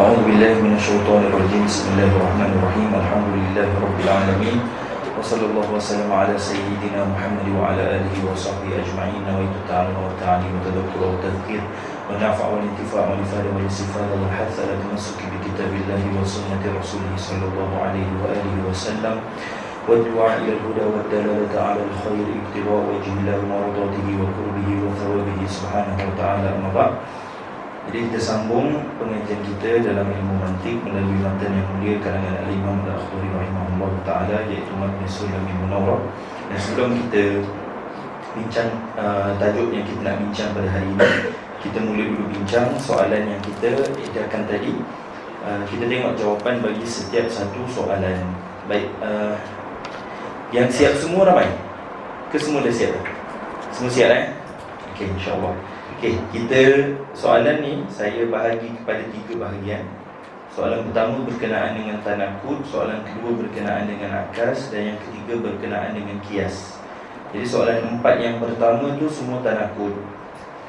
أعوذ بالله من الشيطان الرجيم. بسم الله الرحمن الرحيم. الحمد لله رب العالمين، وصلى الله وسلم على سيدنا محمد وعلى آله وصحبه أجمعين. نويت التعلم والتعليم والتذكر والتذكير والنفع والانتفاع والإفادة والاستفادة والحث على التمسك بكتاب الله وسنة رسوله صلى الله عليه وآله وسلم، والدعاء إلى الهدى والدلالة على الخير، ابتغاء وجه الله ومرضاته وقربه وثوابه سبحانه وتعالى. أما بعد. Jadi kita sambung pengajian kita dalam ilmu mantik melalui matan yang mulia karangan Al-Imam Al-Akhdari rahimahullah ta'ala, iaitu Matn Sulamin Munawwarah. Dan sebelum kita bincang tajuk yang kita nak bincang pada hari ini, kita mula dulu bincang soalan yang kita edarkan tadi. Kita tengok jawapan bagi setiap satu soalan. Baik, yang siap semua ramai? Ke semua dah siap? Semua siap Okey, insyaAllah. Okey, kita soalan ni saya bahagi kepada 3 bahagian. Soalan pertama berkenaan dengan tanakud, soalan kedua berkenaan dengan akas, dan yang ketiga berkenaan dengan kias. Jadi soalan 4 yang pertama tu semua tanakud,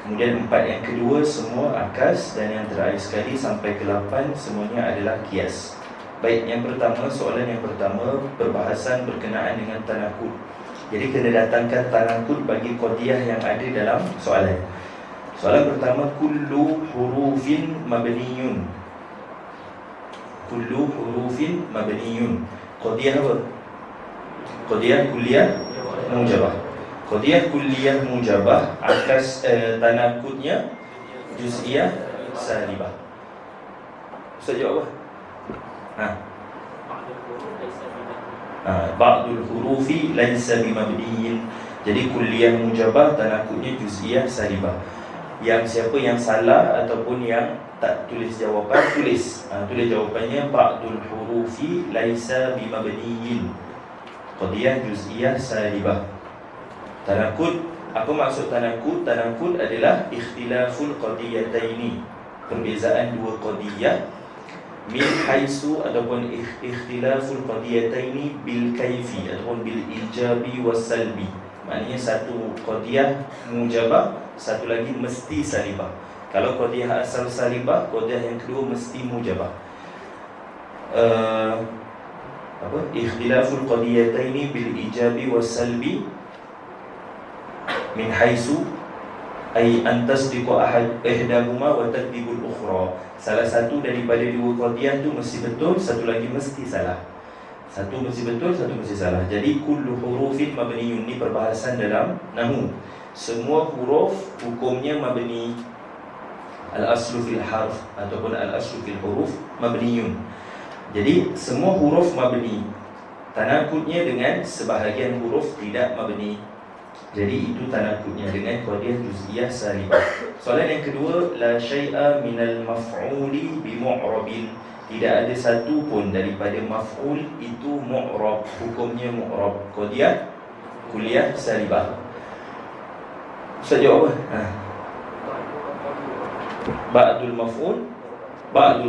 kemudian 4 yang kedua semua akas, dan yang terakhir sekali sampai ke 8 semuanya adalah kias. Baik, yang pertama, soalan yang pertama perbahasan berkenaan dengan tanakud. Jadi kena datangkan tanakud bagi qadiyah yang ada dalam soalan. Soalan pertama, kullu hurufin mabniyun. Kullu hurufin mabniyun. Qadiyah apa? Qadiyah kulliyah mujabah. Qadiyah kulliyah mujabah, akas tanakudnya juz'iyah salibah. Ustaz jawab apa? Ba'dul hurufi laisa bimabniyin. Jadi kulliyah mujabah tanakudnya juz'iyah salibah. Yang siapa yang salah ataupun yang tak tulis jawapan, tulis jawapannya ba'dul hurufi laisa bimabniyin, qadiyah juz'iyah salibah. Tanakud, apa maksud tanakud? Tanakud adalah ikhtilaful qadiyataini, perbezaan dua qadiyah, min haisu ataupun ikhtilaful qadiyataini bil kaifi ataupun bil ijabi was salbi. Maknanya satu qadiyah mujabah, satu lagi mesti salibah. Kalau qadiyah asal salibah, qadiyah yang kedua mesti mujabah. Ikhtilaful qadiyataini bil ijabi was salbi min haisu ay an tasdiqu ahad ihdahuma wa takdibul ukhra. Salah satu daripada dua qadiyah tu mesti betul, satu lagi mesti salah. Satu mesti betul, satu mesti salah. Jadi kullu hurufin mabniyun ni perbahasan dalam nahwu. Semua huruf hukumnya mabni. Al-aslu fil harf ataupun al-aslu fil huruf mabniyun. Jadi semua huruf mabni. Tanakudnya dengan sebahagian huruf tidak mabni. Jadi itu tanakudnya dengan qadiyah juz'iyah salibah. Soalan yang kedua, la syai'a minal maf'uli bi mu'rabin. Tidak ada satu pun daripada maf'ul itu mu'rab, hukumnya mu'rab, qadiyah kulliyah salibah. Ustaz jawab apa? Ba'dul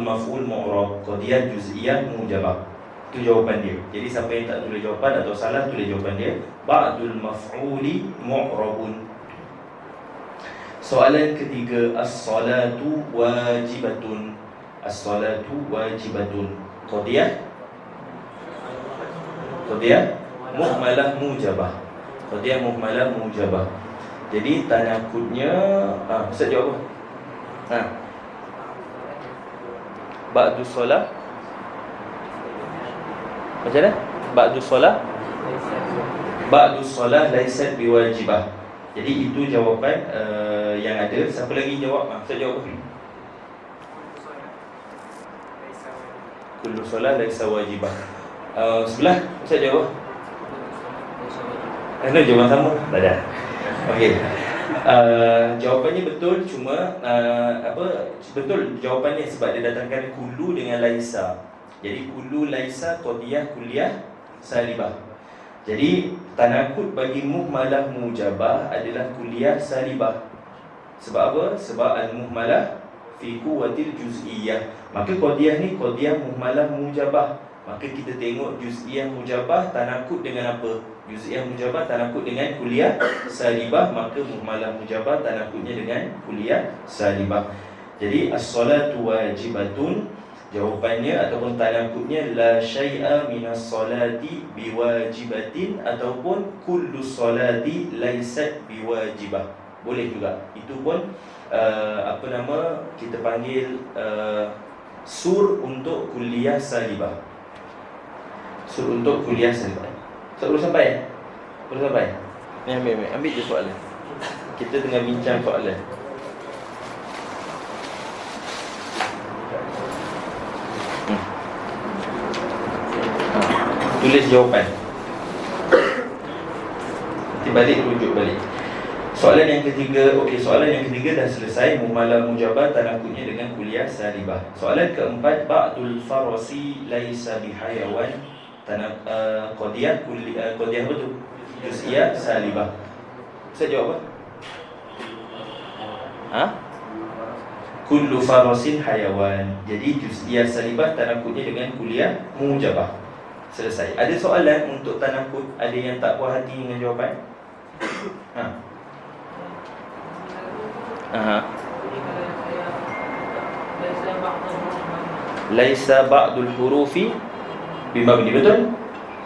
maf'ul mu'rab, qadiyah juz'iyah mujabah. Itu jawapan dia. Jadi siapa yang tak tulis jawapan atau salah, tulis jawapan dia. Ba'dul maf'uli mu'rabun. Soalan ketiga, as-salatu wajibatun. As-salatu wajibatun. Qadiyah muhmalah mujabah. Qadiyah muhmalah mujabah. Jadi tanakudnya Ustaz jawab apa? Ba'du solah. Macam mana? Ba'du solah laisat biwajibah. Jadi itu jawapan yang ada. Siapa lagi jawab? Ustaz jawab apa? Kullu solah laisa wajibah. Sebelah Ustaz jawab. Jawapan sama? Tak ada. Okey. Jawapannya betul, cuma betul jawapannya sebab dia datangkan kullu dengan laisa. Jadi kullu laisa qadiyah kulliyah salibah. Jadi tanakud bagi muhmalah mujabah adalah kulliyah salibah. Sebab apa? Sebab al-muhmalah fi quwwatil juz'iyah. Maka qadiyah ni qadiyah muhmalah mujabah. Maka kita tengok juz'iyah mujabah tanakud dengan apa? Juz'iyah mujabah tanakud dengan kulliyah salibah, maka muhmalah mujabah tanakudnya dengan kulliyah salibah. Jadi as-salatu wajibatun Jawapannya ataupun tanakutnya la syai'a minas salati biwajibatin ataupun kullu salati laysat biwajibah. Boleh juga. Itu pun kita panggil sur untuk kuliah salibah. Sur untuk kuliah salibah. So, belum sampai? Belum sampai? Ni ambil je soalan. Kita tengah bincang soalan. Tulis jawapan. Nanti balik, rujuk balik. Soalan yang ketiga, soalan yang ketiga dah selesai. Mumalah mujabah tanakutnya dengan kuliah salibah. Soalan keempat, ba'dul farasi laisa bihayawan. Qadiyah qadiyah apa tu? Juz'iyah salibah. Saya jawab apa? Kullu farasin hayawan. Jadi juz'iyah salibah tanakutnya dengan kuliah mujabah. Selesai. Ada soalan untuk tanakut? Ada yang tak puas hati dengan jawapan? Laisa ba'dul hurufi bimabni. Betul?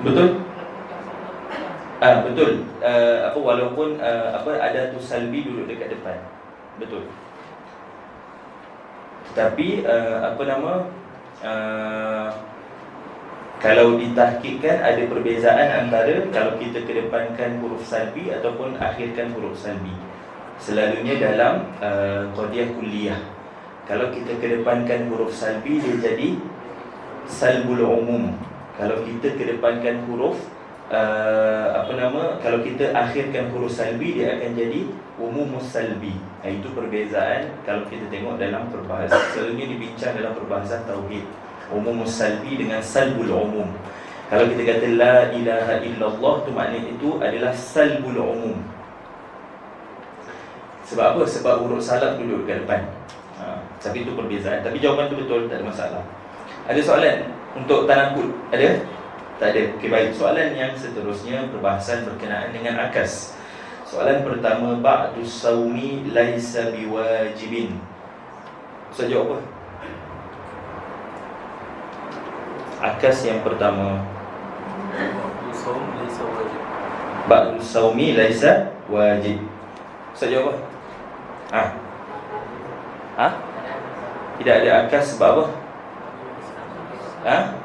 Betul? Betul. Walaupun ada tu salbi duduk dekat depan. Betul. Tapi kalau ditahqiqkan ada perbezaan antara kalau kita kedepankan huruf salbi ataupun akhirkan huruf salbi. Selalunya dalam qadiyah kulliyah. Kalau kita kedepankan huruf salbi dia jadi salbul umum. Kalau kita kedepankan huruf kalau kita akhirkan huruf salbi dia akan jadi umumus salbi. Itu perbezaan kalau kita tengok dalam perbahasan. Selalunya dibincang dalam perbahasan tauhid. Umumus salbi dengan salbul umum. Kalau kita kata la ilaha illallah tu maknanya itu adalah salbul umum. Sebab apa? Sebab huruf salab duduk dekat depan. Tapi itu perbezaan. Tapi jawapan tu betul, tak ada masalah. Ada soalan untuk tanakut? Ada? Tak ada. Okey, baik. Soalan yang seterusnya perbahasan berkenaan dengan akas. Soalan pertama, ba'dus saumi laisa biwajibin. Ustaz jawab apa? Akas yang pertama, ba'dus saumi laisa wajib. Ustaz jawab apa? Tidak ada akas sebab apa?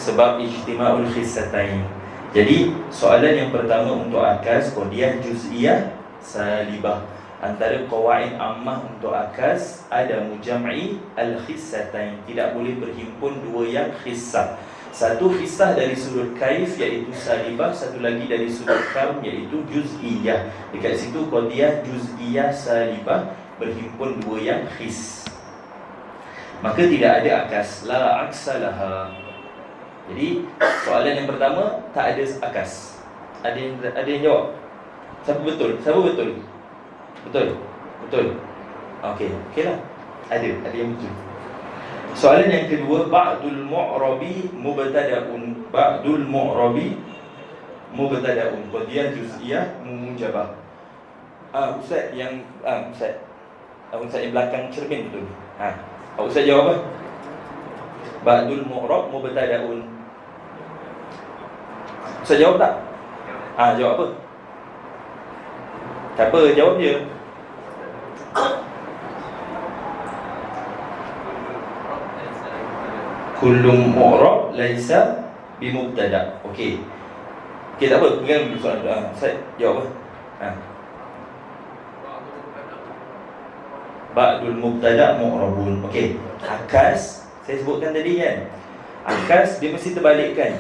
Sebab ijtima'ul khissatain. Jadi soalan yang pertama untuk akas, qadiyah juz'iyah salibah. Antara qawaid ammah untuk akas ada mujam'i al-khissatain. Tidak boleh berhimpun dua yang khissah. Satu khissah dari sudut kaif iaitu salibah, satu lagi dari sudut kam iaitu juz'iyah. Dekat situ qadiyah juz'iyah salibah berhimpun dua yang khiss. Maka tidak ada akas, la aksalaha. Jadi soalan yang pertama tak ada akas. Ada yang jawab? Siapa betul? Siapa betul? Betul? Betul? Okeylah. Ada yang betul. Soalan yang kedua, ba'dul mu'rabi mubtada'un. Ba'dul mu'rabi mubtada'un. Qadiyah juz'iyah mujabah. Ustaz yang Ustaz yang belakang cermin betul. Ustaz jawab apa? Ba'dul mu'rab mubtada'un. Ustaz jawab tak? Jawab apa? Tak apa, jawab je. Kullu mu'rab laisa bimubtada'. Okey, tak apa, pegang dulu soalan. Ustaz jawab apa? Ba'dul mubtada' mu'rabun. Okey, akas saya sebutkan tadi kan. Akas dia mesti terbalikkan.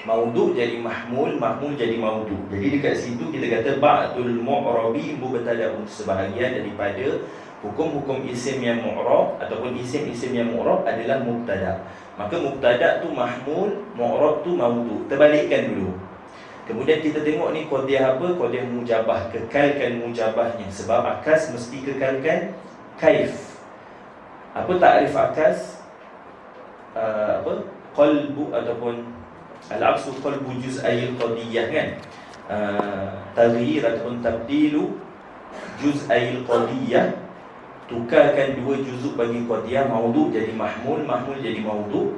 Maudhu jadi mahmul, mahmul jadi maudhu. Jadi dekat situ kita kata ba'dul mu'rabi mubtada'un. Sebahagian daripada hukum-hukum isim yang mu'rab ataupun isim-isim yang mu'rab adalah mubtada'. Maka mubtada' tu mahmul, mu'rab tu maudhu. Terbalikkan dulu. Kemudian kita tengok ni qadiyah apa? Qadiyah mujabah. Kekalkan mujabahnya. Sebab akas mesti kekalkan kaif. Apa takrif akas? Qalbu ataupun al-aqsu qalbu juz'ayil qadiyah kan. Taghyir ataupun tabdilu juz'ayil qadiyah tukarkan dua juzuk bagi qadiyah, maudhu jadi mahmul, mahmul jadi maudhu,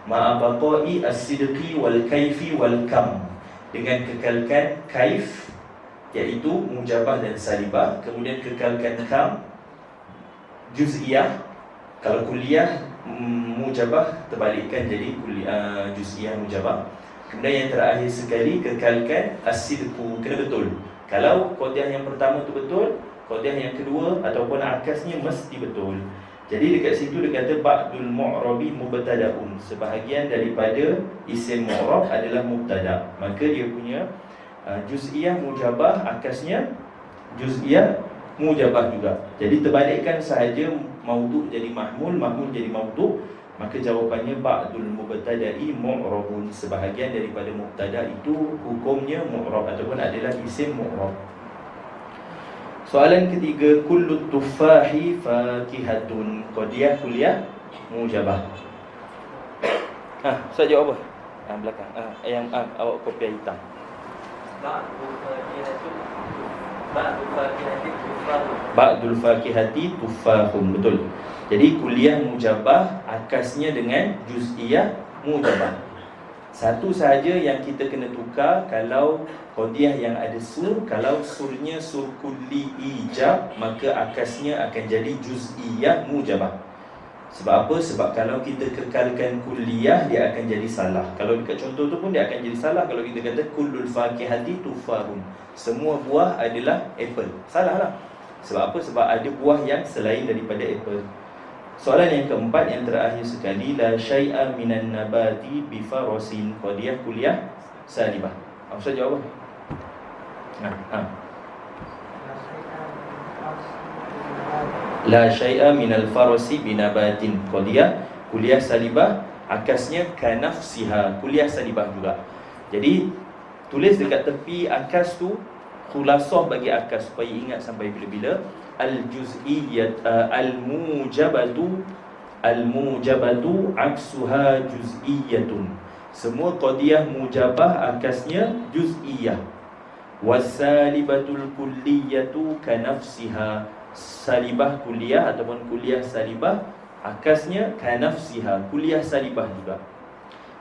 ma'a baqa'i as-sidqi wal kaifi wal kam, dengan kekalkan kaif iaitu mujabah dan salibah, kemudian kekalkan kam juz'iyah. Kalau kuliah mujabah terbalikkan jadi juz'iyah mujabah. Kemudian yang terakhir sekali kekalkan as-sidqu, kena betul. Kalau qadiyah yang pertama tu betul, qadiyah yang kedua ataupun akasnya mesti betul. Jadi dekat situ dia kata ba'dul mu'rabi mubtada'un, sebahagian daripada isim mu'rab adalah mubtada'. Maka dia punya juz'iyah mujabah, akasnya juz'iyah mujabah juga. Jadi terbalikkan sahaja, maudhu jadi mahmul, mahmul jadi maudhu. Maka jawapannya ba'dul mubtada'i mu'rabun, sebahagian daripada mubtada' itu hukumnya mu'rab ataupun adalah isim mu'rab. Soalan ketiga, kullu tufahi fakihatun, qadiyah kuliah mujabah. Ustaz jawab apa? Belakang. Yang awak kopi hitam. Ba'dul fakihati tufahun, betul. Jadi kuliah mujabah akasnya dengan juz'iyah mujabah. Satu sahaja yang kita kena tukar, kalau qadiyah yang ada sur, kalau surnya sur kulli ijab, maka akasnya akan jadi juz'iyah mujabah. Sebab apa? Sebab kalau kita kekalkan kulliyah, dia akan jadi salah. Kalau dekat contoh tu pun dia akan jadi salah. Kalau kita kata kullul fakihati tufahun, semua buah adalah apple, salah lah. Sebab apa? Sebab ada buah yang selain daripada apple. Soalan yang keempat, yang terakhir sekali, la syai'a minan nabati bifarasin, qadiyah kuliah salibah. Ustaz jawab apa? La syai'a minal farasi binabatin, qadiyah kuliah salibah, akasnya kanafsiha, kuliah salibah juga. Jadi tulis dekat tepi akas tu, khulasah bagi akas supaya ingat sampai bila-bila. Al-juz'iyyat al-mujabatu aksuha juz'iyyatun. Semua qadiyah mujabah akasnya juz'iyah. Wasalibatul kulliyatu kanafsiha, salibah kuliah ataupun kuliah salibah akasnya kanafsiha, kuliah salibah juga.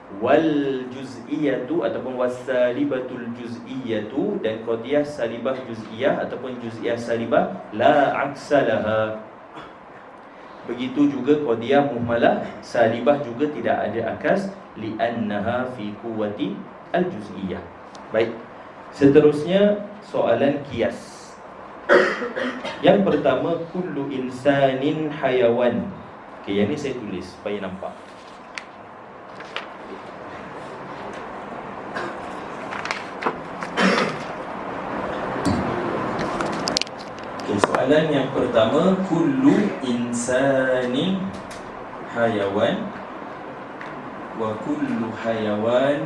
Wal juz'iyatu ataupun wasalibatul juz'iyatu, dan qadiyah salibah juz'iyah ataupun juz'iyah salibah la aksalaha. Begitu juga qadiyah muhmalah salibah juga tidak ada akas, li'annaha fi quwwati al juz'iyah. Baik. Seterusnya soalan qiyas. Yang pertama, kullu insanin hayawan. Okey, yang ni saya tulis supaya nampak. Soalan yang pertama, kullu insani hayawan wa kullu hayawan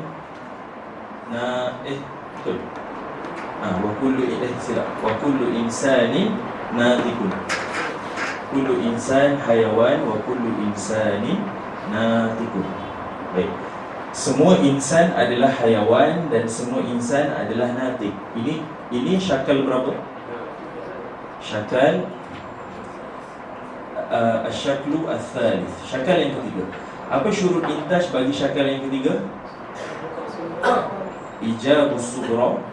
betul. Wa kullu insani natiqun. Kullu insan hayawan wa kullu insani natiqun. Baik. Semua insan adalah hayawan dan semua insan adalah natiq. Ini syakal berapa? Syakal asyaklu al-thalith, syakal yang ketiga. Apa syurut intaj bagi syakal yang ketiga? Ijabus sughra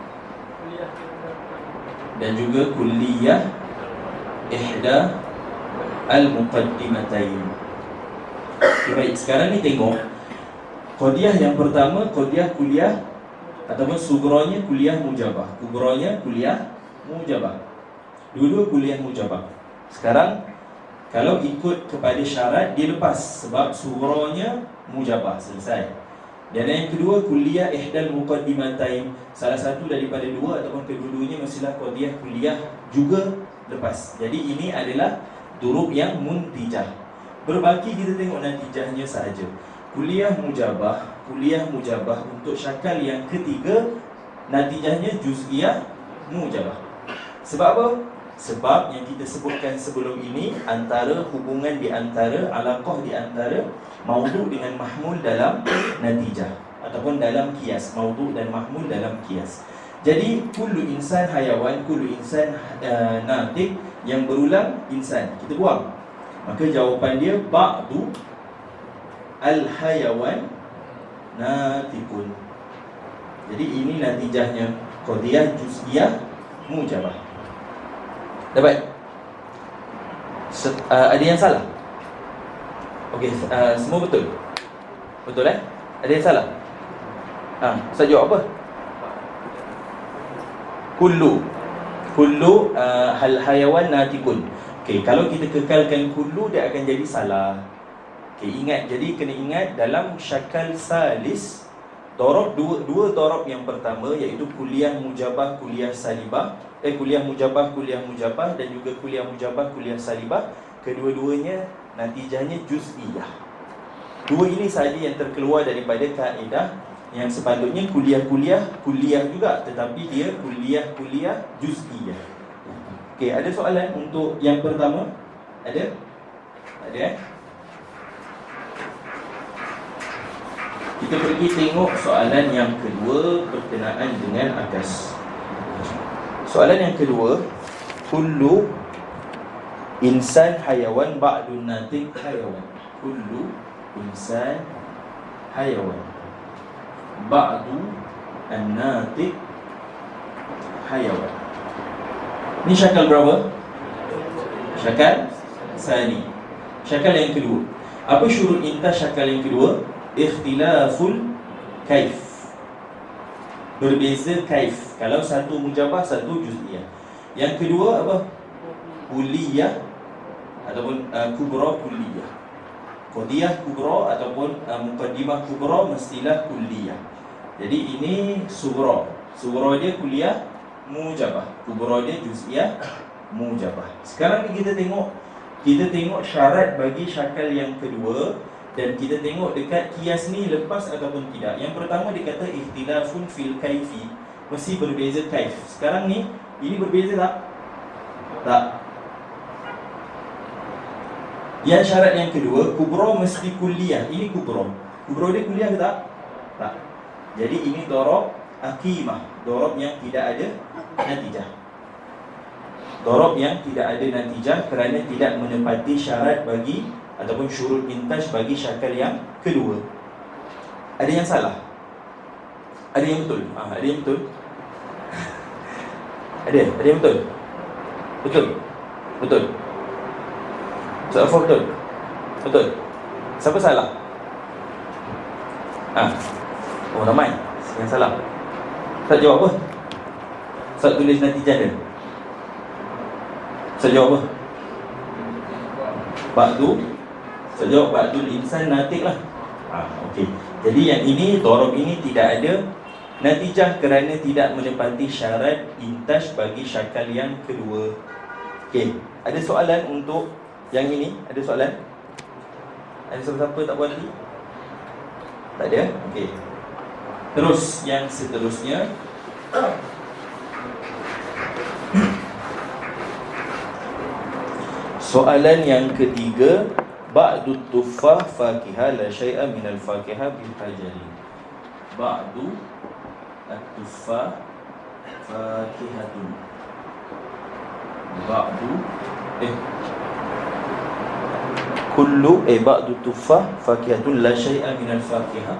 dan juga kulliyah ihda al-muqaddimatain. Okay, baik, sekarang ni tengok qadiyah yang pertama, qadiyah kuliah ataupun sughronya kuliah mujabah, kughronya kuliah mujabah. Dua-dua kuliah mujabah. Sekarang kalau ikut kepada syarat, dia lepas sebab sughronya mujabah, selesai. Dan yang kedua, kuliah ihdal muqaddimatain, salah satu daripada dua ataupun kedua-duanya mestilah qadiyah kuliah juga lepas. Jadi ini adalah durub yang muntijah. Berbaki kita tengok natijahnya sahaja. Kuliah mujabah untuk syakal yang ketiga, natijahnya juz'iyah mujabah. Sebab apa? Sebab yang kita sebutkan sebelum ini, antara hubungan di antara, alaqah di antara maudhu dengan mahmul dalam natijah ataupun dalam qiyas, maudhu dan mahmul dalam qiyas. Jadi kullu insan hayawan, kullu insan natiq, yang berulang insan, kita buang. Maka jawapan dia ba'du al-hayawan natikun. Jadi ini natijahnya qadiyah juz'iyah mujabah. Dapat? Ada yang salah? Okey, semua betul? Betul Ada yang salah? Ustaz jawab apa? Kullu hal hayawan natikun. Okey, kalau kita kekalkan kullu, dia akan jadi salah. Okey, kena ingat dalam syakal salis, dorob dua dorob yang pertama, iaitu kuliah mujabah, kuliah salibah, kuliah mujabah, kuliah mujabah, dan juga kuliah mujabah, kuliah salibah, kedua-duanya natijahnya juz'iyah. Dua ini sahaja yang terkeluar daripada kaedah yang sepatutnya kuliah juga, tetapi dia kuliah juz'iyah. Okey, ada soalan untuk yang pertama? Ada? Kita pergi tengok soalan yang kedua berkenaan dengan akas. Soalan yang kedua, kullu insan hayawan ba'dun natik hayawan. Kullu insan hayawan ba'du an-natik hayawan. Ni syakal berapa? Syakal sani. Syakal yang kedua. Apa syurut intas syakal yang kedua? Ikhtilaful kaif. Berbeza kaif. Kalau satu mujabah, satu juz'iyah. Yang kedua apa? Kulliyah ataupun kubra kulliyah. Qadiyah kubra ataupun muqaddimah kubra mestilah kulliyah. Jadi ini sughra. Sughra dia kuliah mujabah, kubra dia juz'iyah mujabah. Sekarang ni kita tengok syarat bagi syakal yang kedua, dan kita tengok dekat kias ni lepas ataupun tidak. Yang pertama dia kata ikhtilafun fil kaifi, mesti berbeza kaif. Sekarang ni ini berbeza tak? Tak. Yang syarat yang kedua, kubra mesti kulliyah. Ini kubra dia kuliah ke tak? Tak. Jadi ini dorob akimah, dorob yang tidak ada natijah. Dorob yang tidak ada natijah kerana tidak menepati syarat bagi ataupun syurut intaj bagi syakal yang kedua. Ada yang salah? Ada yang betul? Ada yang betul? Ada yang betul? Betul. Ustaz Afaf betul? Betul. Siapa salah? Oh, ramai yang salah. Ustaz jawab apa? Ustaz tulis natijah dia. Ustaz jawab apa? Ustaz jawab ba'dul insan natik lah. Okey. Jadi yang ini, dorob ini tidak ada natijah kerana tidak menepati syarat intaj bagi syakal yang kedua. Okey. Ada soalan untuk yang ini? Ada soalan? Ada siapa-siapa tak buat lagi? Tak ada? Okey. Terus yang seterusnya, soalan yang ketiga, ba'du tuffah fakihah la syai'a minal fakihah bihajari. Ba'du at-tuffah fakihatun. Ba'du tuffah fakihatun la syai'a minal fakihah.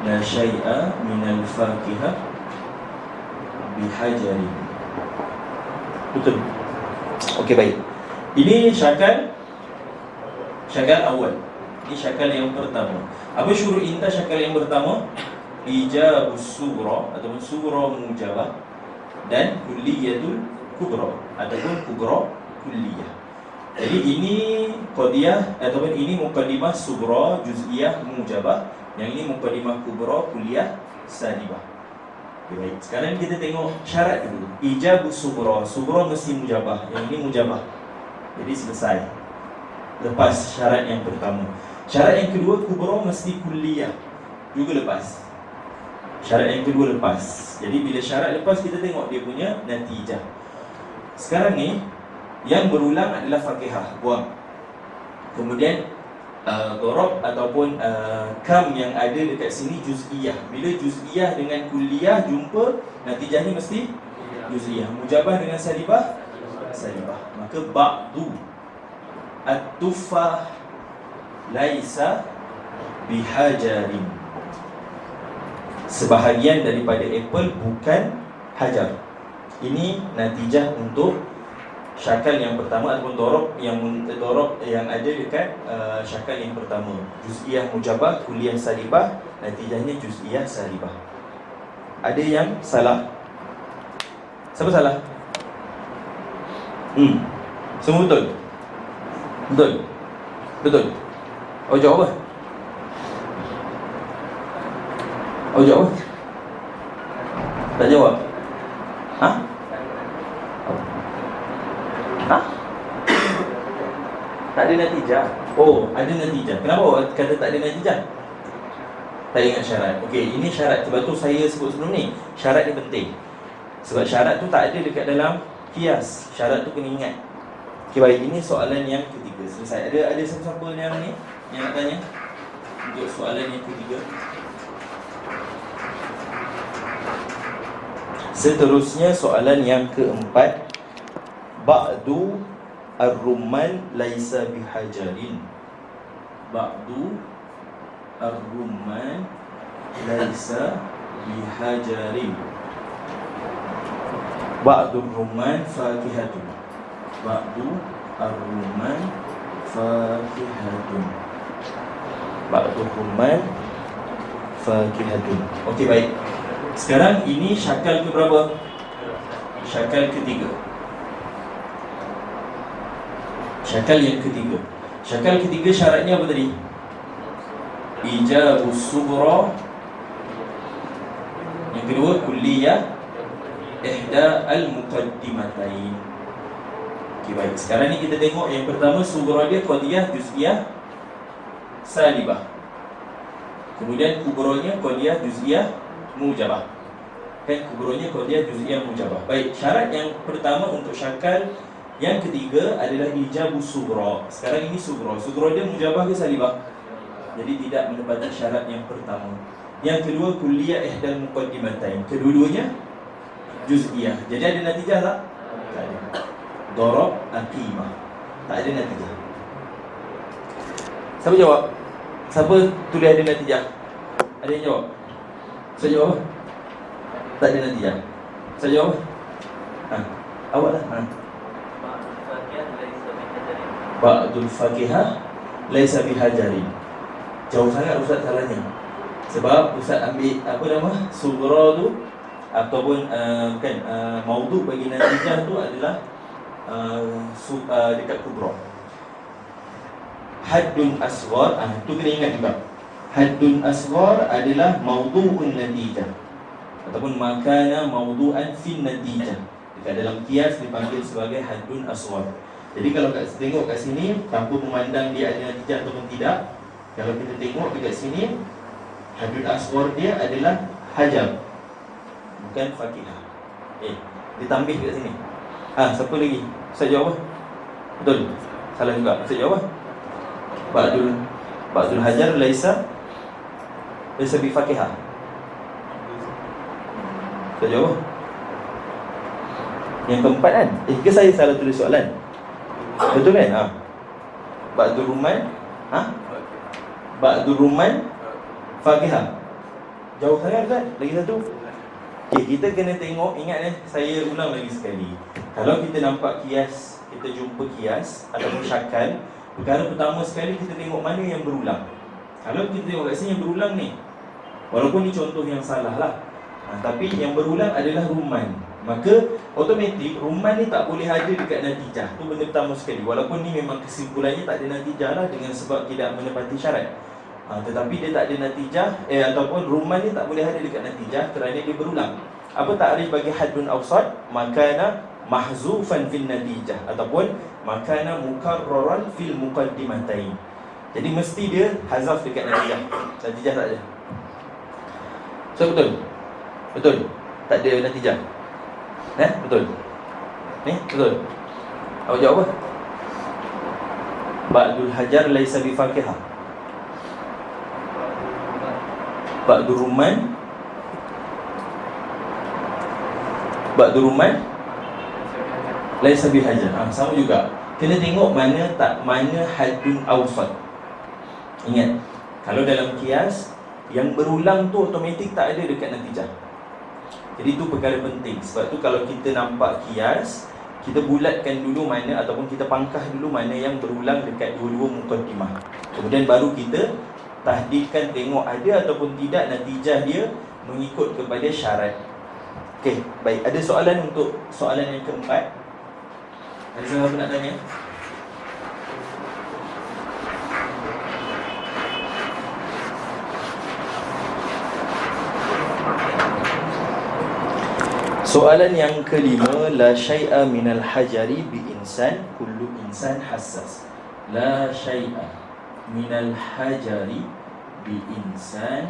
La syai'a minal fakihah bihajari. Betul? Okey, baik. Ini syakal awal. Ini syakal yang pertama. Apa syurut intas syakal yang pertama? Ijabus sughra ataupun sughra mujabah dan kulliyatul kubra ataupun kubra kulliyah. Jadi ini qadiyah ataupun ini muqaddimah sughra juz'iyah mujabah, yang ini muqaddimah kubra kulliyah salibah. Baik, sekarang kita tengok syarat dulu. Ijabus sughra, sughra mesti mujabah. Yang ini mujabah. Jadi selesai. Lepas syarat yang pertama. Syarat yang kedua, kubra mesti kulliyah. Juga lepas. Syarat yang kedua lepas. Jadi bila syarat lepas, kita tengok dia punya natijah. Sekarang ni yang berulang adalah fakihah, buang. Kemudian dorob ataupun kam yang ada dekat sini juz'iyah. Bila juz'iyah dengan kulliyah jumpa, natijahnya mesti juz'iyah. Mujabah dengan salibah, salibah. Maka ba'du at-tufah laisa bihajarin. Sebahagian daripada apple bukan hajar. Ini natijah untuk syakal yang pertama ataupun dorob yang ada dekat syakal yang pertama. Juz'iyah mujabah, kulliyah salibah, natijahnya juz'iyah salibah. Ada yang salah? Siapa salah? Semua betul? Betul? Betul? Oh, jawab apa? Oh, jawab apa? Tak jawab? Ha? Ha? Tak ada natijah. Oh, ada natijah. Kenapa awak kata tak ada natijah? Tak ingat syarat. Okey, ini syarat. Sebab tu saya sebut sebelum ni, syarat ni penting. Sebab syarat tu tak ada dekat dalam kias. Syarat tu kena ingat. Okey, baik. Ini soalan yang ketiga. Selesai. Ada siapa-siapa yang ni yang nak tanya untuk soalan yang ketiga? Seterusnya soalan yang keempat. Ba'du ar-rumman laisa bihajarin. Ba'du ar-rumman laisa bihajarin. Ba'du ar-rumman fakihatun. Ba'du ar-rumman fakihatun. Ba'du ar-rumman fakihatun. Okey, baik. Sekarang ini syakal ke berapa? Syakal ketiga. Syakal yang ketiga. Syakal ketiga syaratnya apa tadi? Ijabus sughra. Yang kedua kulliyah ihda al-muqaddimatain. Okey, baik. Sekarang ni kita tengok yang pertama, sughra dia qadiyah juz'iyah salibah. Kemudian kubronya qadiyah juz'iyah mujabah. Kan kubronya qadiyah juz'iyah mujabah. Baik, syarat yang pertama untuk syakal yang ketiga adalah ijabus sughra. Sekarang ini sughra. Sughra dia mujabah ke salibah? Jadi tidak menepati syarat yang pertama. Yang kedua kulliyah ihdal muqaddimatain. Kedua-duanya juz'iyah. Jadi ada natijah tak? Tak ada. Darab aqimah. Tak ada natijah. Siapa jawab? Siapa tulis ada natijah? Ada yang jawab? Saya jawab apa? Tak ada natijah. Saya jawab apa? Awak lah. Ba'dul fakihah laisa bihajarin. Jauh sangat Ustaz salahnya. Sebab Ustaz ambil apa nama? Sughra tu ataupun maudhu bagi natijah tu adalah dekat kubra. Haddun asghar, tu kena ingat juga. Haddun asghar adalah maudhu'un natijah ataupun makana maudhu'an fin natijah. Dekat dalam kias dipanggil sebagai haddun asghar. Jadi kalau tengok kat sini tanpa memandang dia ada natijah ataupun tidak, kalau kita tengok dekat sini haddun asghar dia adalah hajar, bukan fakihah. Ditambih dekat sini. Siapa lagi? Ustaz jawab apa? Betul? Salah juga. Ustaz jawab apa? Ba'dul hajar laisa bifakihah. Ustaz jawab apa? Yang keempat kan? Ke saya salah tulis soalan? Betul kan? Ba'dul rumman Ba'dul rumman fakihah. Jauh sangat kan? Lagi satu. Okay, kita kena tengok. Ingat saya ulang lagi sekali. Kalau kita nampak kias, kita jumpa kias ataupun syakal, perkara pertama sekali kita tengok mana yang berulang. Kalau kita tengok kat sini yang berulang ni, walaupun ni contoh yang salah lah, tapi yang berulang adalah rumman, maka automatik rumman ni tak boleh ada dekat natijah. Tu benda pertama sekali. Walaupun ni memang kesimpulannya tak ada natijah lah dengan sebab tidak menepati syarat, tetapi dia tak ada natijah ataupun rumman ni tak boleh ada dekat natijah kerana dia berulang. Apa takrif bagi haddun awsat? Makana mahzufan fil natijah ataupun makana mukarraran fil muqaddimatain. Jadi mesti dia hazaf dekat natijah. Natijah tak ada. So betul? Betul? Tak ada natijah. Betul? Ni betul. Awak jawab apa? Ba'dul hajar laisa bifakihah. Ba'dul rumman Ba'du ruman laisa bihajar. Sama juga. Kena tengok mana haddun awsat. Ingat, kalau dalam kias yang berulang tu automatik tak ada dekat natijah. Jadi itu perkara penting. Sebab tu kalau kita nampak kias, kita bulatkan dulu mana ataupun kita pangkah dulu mana yang berulang dekat dua-dua muqaddimah. Kemudian baru kita tahdidkan, tengok ada ataupun tidak natijah dia mengikut kepada syarat. Okey, baik. Ada soalan untuk soalan yang keempat? Ada siapa nak tanya? Soalan yang kelima, la syai'a minal hajari bi insan kullu insan hassas. La syai'a minal hajari bi insan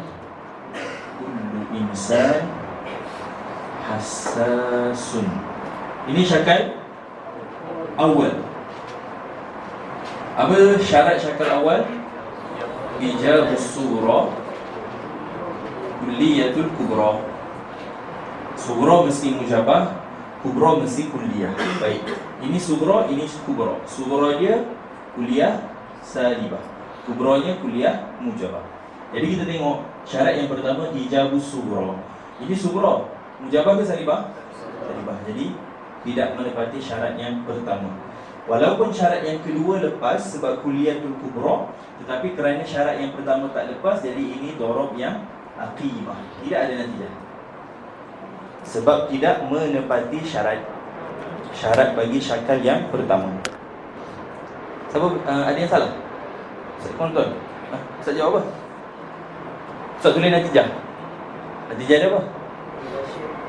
kullu insan hassasun. Ini syakal awal. Apa syarat syakal awal? Ijabus surah kulliyatul kubra. Sughra mesti mujabah, kubra mesti kulliyah. Baik. Ini sughra, ini kubra. Sughra dia kulliyah salibah, kubranya kulliyah mujabah. Jadi kita tengok syarat yang pertama, ijabus sughra. Ini sughra mujabah ke salibah? Salibah. Jadi tidak menepati syarat yang pertama. Walaupun syarat yang kedua lepas sebab kulliyatul kubra, tetapi kerana syarat yang pertama tak lepas, jadi ini dharab yang aqibah. Tidak ada natijah. Sebab tidak menepati syarat bagi syakal yang pertama. Siapa ada yang salah? Ustaz Konton. Ustaz jawab apa? Ustaz tulis natijah. Natijah dia apa?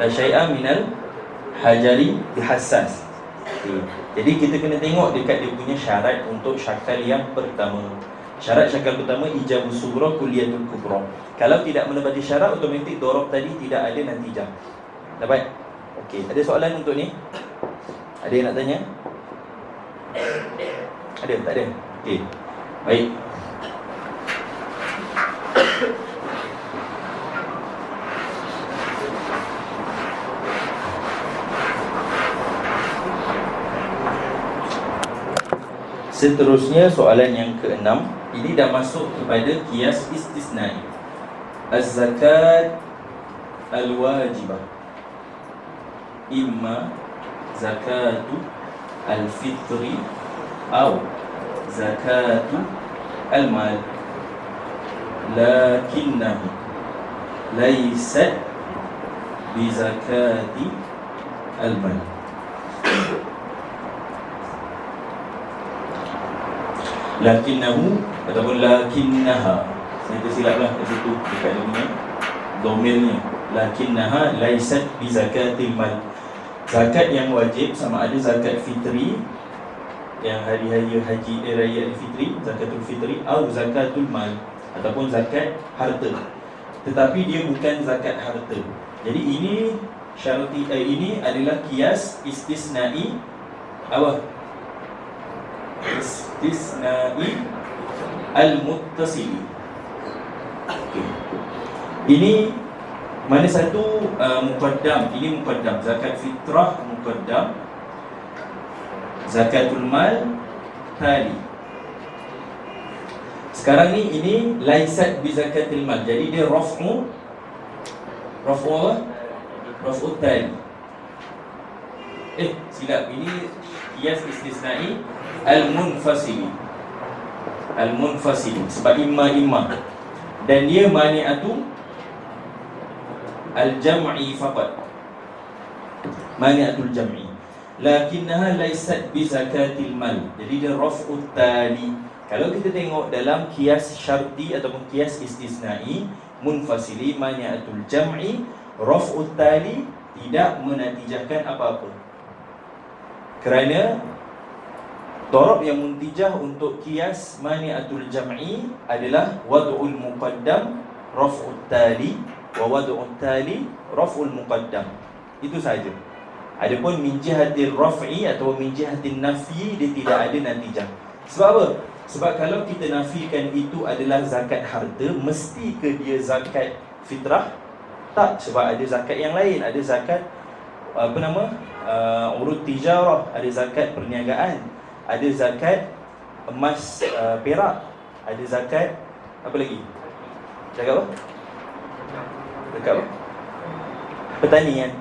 La syai'a minal hajari bihassas. Okay. Jadi kita kena tengok dekat dia punya syarat untuk syakal yang pertama. Syarat syakal pertama, ijabus sughra kulliyatul kubra. Kalau tidak menepati syarat, automatik dharab tadi tidak ada natijah. Dapat? Okey, ada soalan untuk ni? Ada yang nak tanya? Ada? Tak ada? Okey. Baik. Seterusnya soalan yang keenam. Ini dah masuk kepada qiyas istisnai. Az-zakat al-wajibah imma zakatu al-fitri atau zakatu al-mal, lakinnahu laysat bi zakati al-mal. Lakinnahu ataupun lakinnaha, saya tersilaplah kat situ dekat dia punya domainnya. Lakinnaha laysat bi zakatil mal. Zakat yang wajib sama ada zakat fitri yang hari-raya haji raya fitri, zakatul fitri, atau zakatul mal ataupun zakat harta. Tetapi dia bukan zakat harta. Jadi ini syarti ini adalah qiyas istisnai apa? Istisnai al-muttasili. Okay. Ini mana satu muqaddam, ini muqaddam, zakat fitrah muqaddam, zakatul mal tali. Sekarang ni ini laisat bi zakatil mal. Jadi dia raf'u tali. Silap, ini qiyas istisnai al-munfasili. Al-munfasili sebab imma dan dia mani'atu al-jam'i faqat. Mani'atul jam'i. Lakinnaha laysat bi zakatil mal. Jadi dia raf'ut tali. Kalau kita tengok dalam qiyas syarti ataupun qiyas istisnai munfasili, mani'atul jam'i, raf'ut tali tidak menatijahkan apa-apa. Kerana dharab yang muntijah untuk qiyas mani'atul jam'i adalah wad'ul muqaddam raf'ut tali wa wad'ut tali raf'ul muqaddam. Itu saja. Adapun min jihatil raf'i atau min jihatil nafyi, dia tidak ada natijah. Sebab apa? Sebab kalau kita nafikan itu adalah zakat harta, mesti ke dia zakat fitrah? Tak, sebab ada zakat yang lain. Ada zakat urut tijarah, ada zakat perniagaan, ada zakat emas, perak, ada zakat apa lagi? Zakat apa? Zakat apa? Pertanian.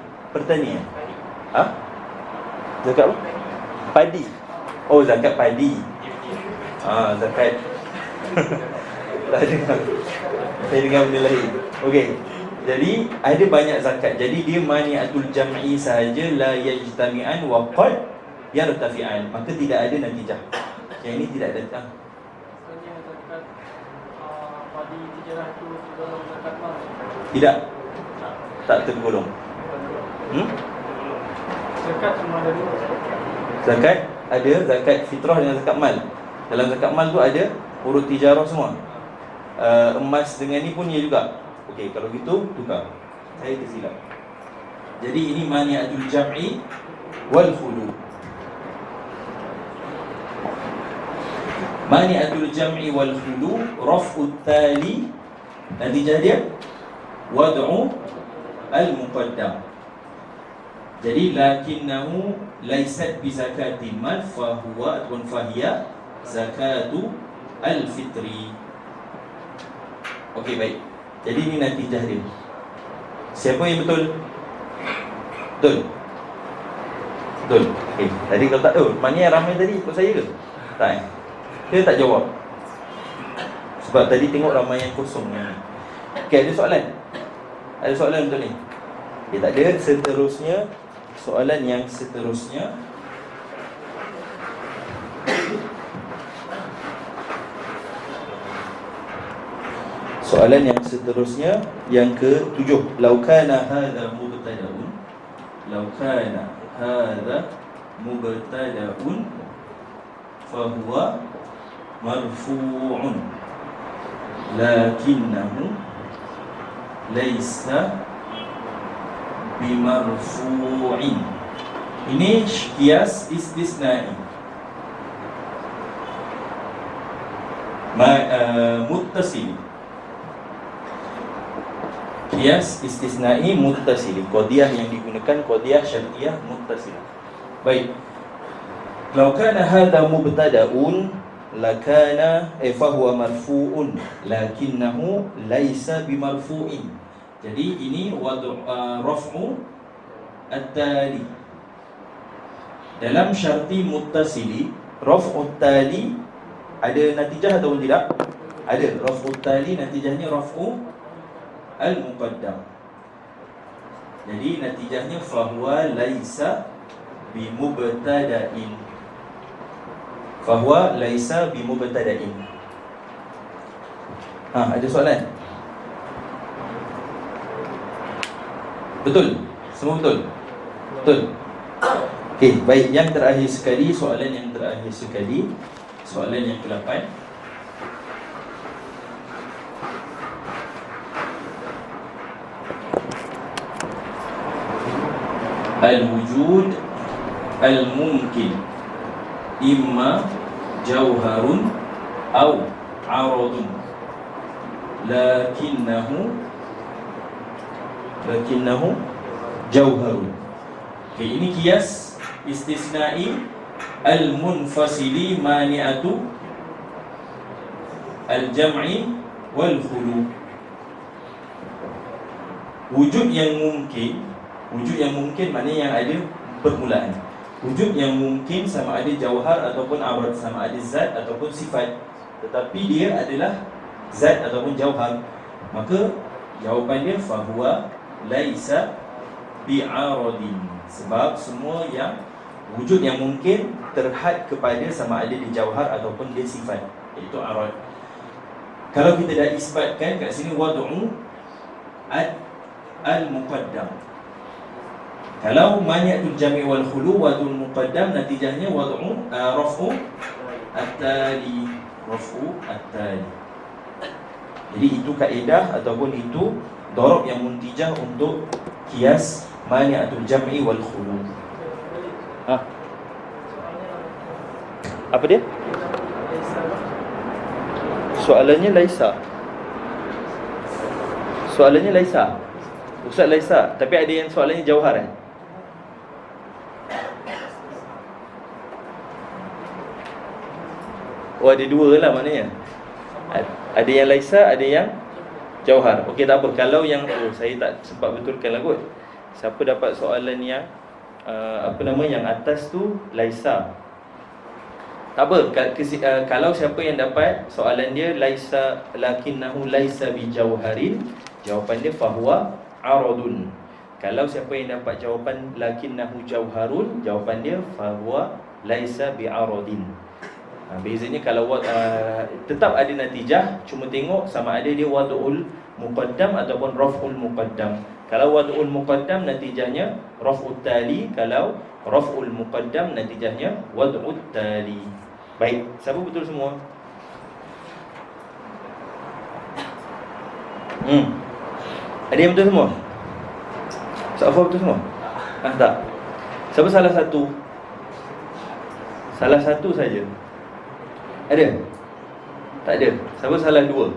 Zakat apa? Padi. Oh, zakat padi. Zakat. Saya dengar benda lain. Okey. Jadi ada banyak zakat. Jadi dia mani'atul jam'i sahaja, la yajtami'an wa qad yartafi'an. Maka tidak ada natijah. Yang ini tidak datang. Padi tijarah itu tergolong zakat mal? Tidak. Tak tergolong. Zakat semua ada dua. Zakat ada zakat fitrah dengan zakat mal. Dalam zakat mal tu ada urut tijarah semua. Emas dengan ni pun ia juga. Okey, kalau gitu tukar. Saya tersilap. Jadi ini mani'atul jam'i wal khulu. Mani'atul jam'i wal khulu, raf'ut tali, natijah dia wad'u al-muqaddam. Jadi lakinnahu laysat bi zakatin mal fahuwa ataupun fahiya zakatu al-fitri. Okey, baik. Jadi ini natijah dia. Siapa yang betul? Betul? Betul. Okey, tadi kalau tak tahu, maknanya ramai tadi ikut saya ke? Tak. Dia tak jawab. Sebab tadi tengok ramai yang kosong. Okey, ada soalan? Ada soalan betul ni? Okey, tak ada. Seterusnya, soalan yang seterusnya. Soalan yang seterusnya, yang ke-7. Lau kana hadha mubtada'un, lau kana hadha mubtada'un fahuwa marfu'un lakinnahu laysa bimarfu'in. Ini qiyas istisna'i. Muttasil. Qiyas istisna'i muttasil. Qadiyah yang digunakan qadiyah syartiyah muttasil. Baik. Lau kana hadha mubtada'un lakana fahuwa marfu'un lakinnahu laisa bimarfu'in. Jadi ini raf'u at-tali. Dalam syarti muttasili, raf'u at-tali ada natijah atau tidak? Ada. Raf'u at-tali natijahnya raf'u al-muqaddam. Jadi natijahnya fahuwa laisa bimubtada'in. Fahuwa laisa bimubtada'in. Ada soalan? Betul? Semua betul? Betul? Okey, baik. Yang terakhir sekali, soalan yang terakhir sekali, soalan yang ke-8. Al-wujud al-mumkin imma jauharun au aradun lakinnahu jauharun. Okay, ini qiyas istisna'i al-munfasili mani'atu al-jam'i wal khulu. Wujud yang mungkin, wujud yang mungkin maknanya yang ada permulaan. Wujud yang mungkin sama ada jauhar ataupun arad, sama ada zat ataupun sifat, tetapi dia adalah zat ataupun jauhar. Maka jawapan dia fahuwa laisa bi'aradin. Sebab semua yang wujud yang mungkin terhad kepada sama ada di jauhar ataupun dia sifat, iaitu arad. Kalau kita dah isbatkan kat sini wad'u al-muqaddam. Kalau mani'atul jami' wal khulu wad'u al-muqaddam, natijahnya wad'u raf'u at-tali. Raf'u at-tali. Jadi itu kaedah ataupun itu darab yang muntijah untuk qiyas mani'atul jam'i wal khulu. Apa dia? Soalannya laisa. Soalannya laisa. Ustaz laisa, tapi ada yang soalannya jauhar Oh, ada dua lah maknanya. Ada yang laisa, ada yang jauhar. Okey, tak apa. Kalau yang saya tak sempat betulkan lah kot. Siapa dapat soalan yang yang atas tu laisa. Tak apa. Kalau siapa yang dapat soalan dia laisa lakinnahu laisa bijauharin, jawapan dia fahuwa aradun. Kalau siapa yang dapat jawapan lakinnahu jauharun, jawapan dia fahuwa laisa bi'aradin. Bezanya kalau tetap ada natijah, cuma tengok sama ada dia wad'ul muqaddam ataupun raf'ul muqaddam. Kalau wad'ul muqaddam natijahnya raf'ut tali, kalau raf'ul muqaddam natijahnya wad'ut tali. Baik, siapa betul semua? Ada yang betul semua? Safa betul semua? Tak. Siapa salah satu? Salah satu saja. Ada? Tak ada. Siapa salah dua?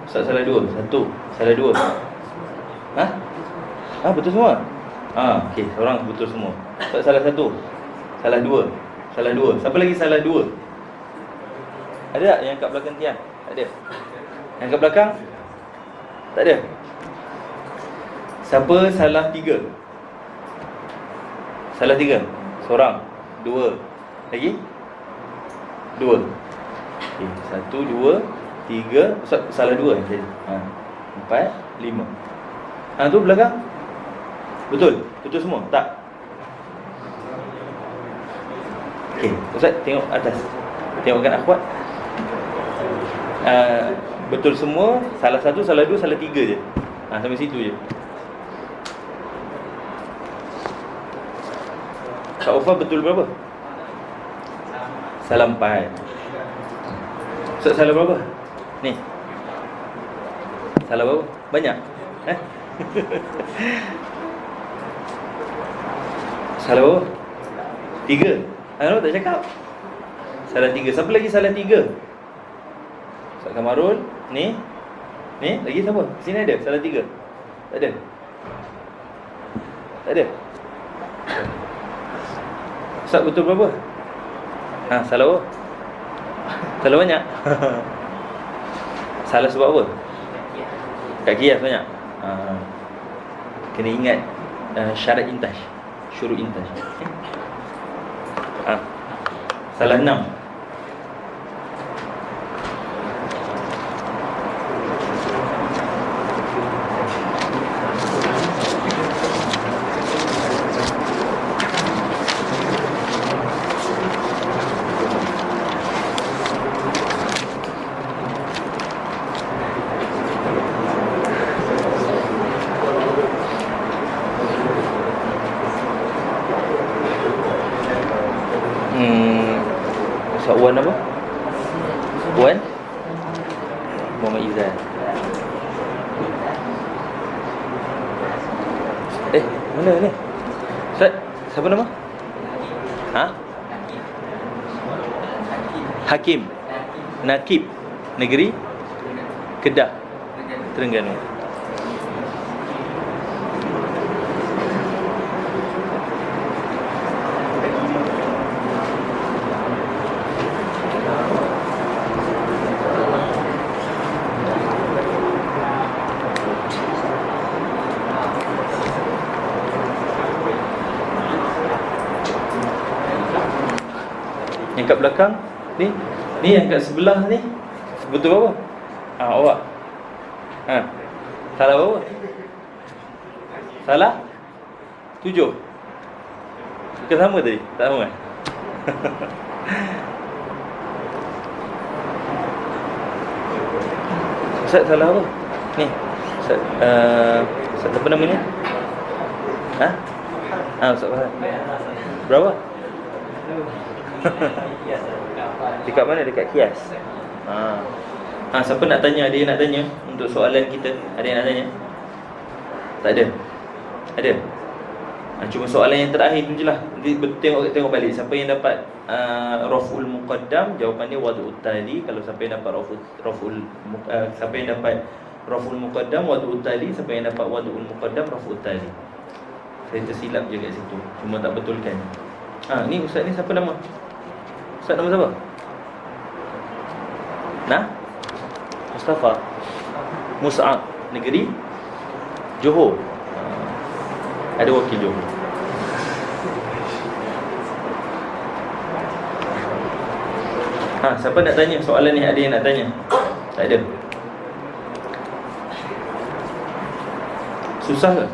Ustaz salah dua. Satu. Salah dua. Betul semua? Okey, seorang betul semua. Ustaz salah satu. Salah dua. Salah dua. Siapa lagi salah dua? Ada tak yang kat belakang tiang? Tak ada. Yang kat belakang? Tak ada. Siapa salah tiga? Salah tiga. Seorang. Dua. Lagi? Dua. Okay. Satu, dua, tiga. Salah dua. Empat, lima. Tu belakang. Betul? Betul semua? Tak? Okey, Ustaz tengok atas. Tengokkan akhwat. Betul semua. Salah satu, salah dua, salah tiga je. Sampai situ je. Kak Ufa betul berapa? Salah 4. Ustaz salah berapa? Ni. Salah berapa? Banyak? Salah berapa? 3. Tak cakap. Salah 3. Siapa lagi salah 3? Ustaz Kamarul. Ni lagi siapa? Sini ada salah 3. Tak ada. Tak ada. Ustaz betul berapa? Salah berapa? Salah banyak. Salah sebab apa? Kat kias banyak. Kena ingat syarat intaj, syurut intaj. Salah 6. Wan apa? Wan Muhammad Izan. Mana ni? Ustaz, siapa nama? Hakim Nakib Negeri Kedah, Terengganu. Yang kat belakang ni yang kat sebelah ni betul berapa? Awak. Salah berapa? Salah 7. Bukan sama tadi? Tak sama kan? Ustaz salah apa? Ni Ustaz, Ustaz apa nama ni? Ustaz Farhan. Berapa? Dekat mana? Dekat kias. Siapa nak tanya? Ada yang nak tanya untuk soalan kita? Ada yang nak tanya? Tak ada? Ada? Cuma soalan yang terakhir tu je lah. Nanti tengok balik. Siapa yang dapat raf'ul muqaddam, jawapannya wad'ut tali. Kalau siapa yang dapat siapa yang dapat raf'ul muqaddam, wad'ut tali. Siapa yang dapat wad'ul muqaddam, raf'ut tali. Saya tersilap je kat situ, cuma tak betulkan. Ni ustaz ni siapa nama? Ustaz nama siapa? Nah? Mustafa Mus'ab, negeri Johor. Ada wakil Johor. Siapa nak tanya soalan ni? Ada yang nak tanya? Tak ada. Susah ke?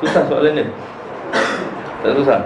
Susah soalan dia? Tak susah?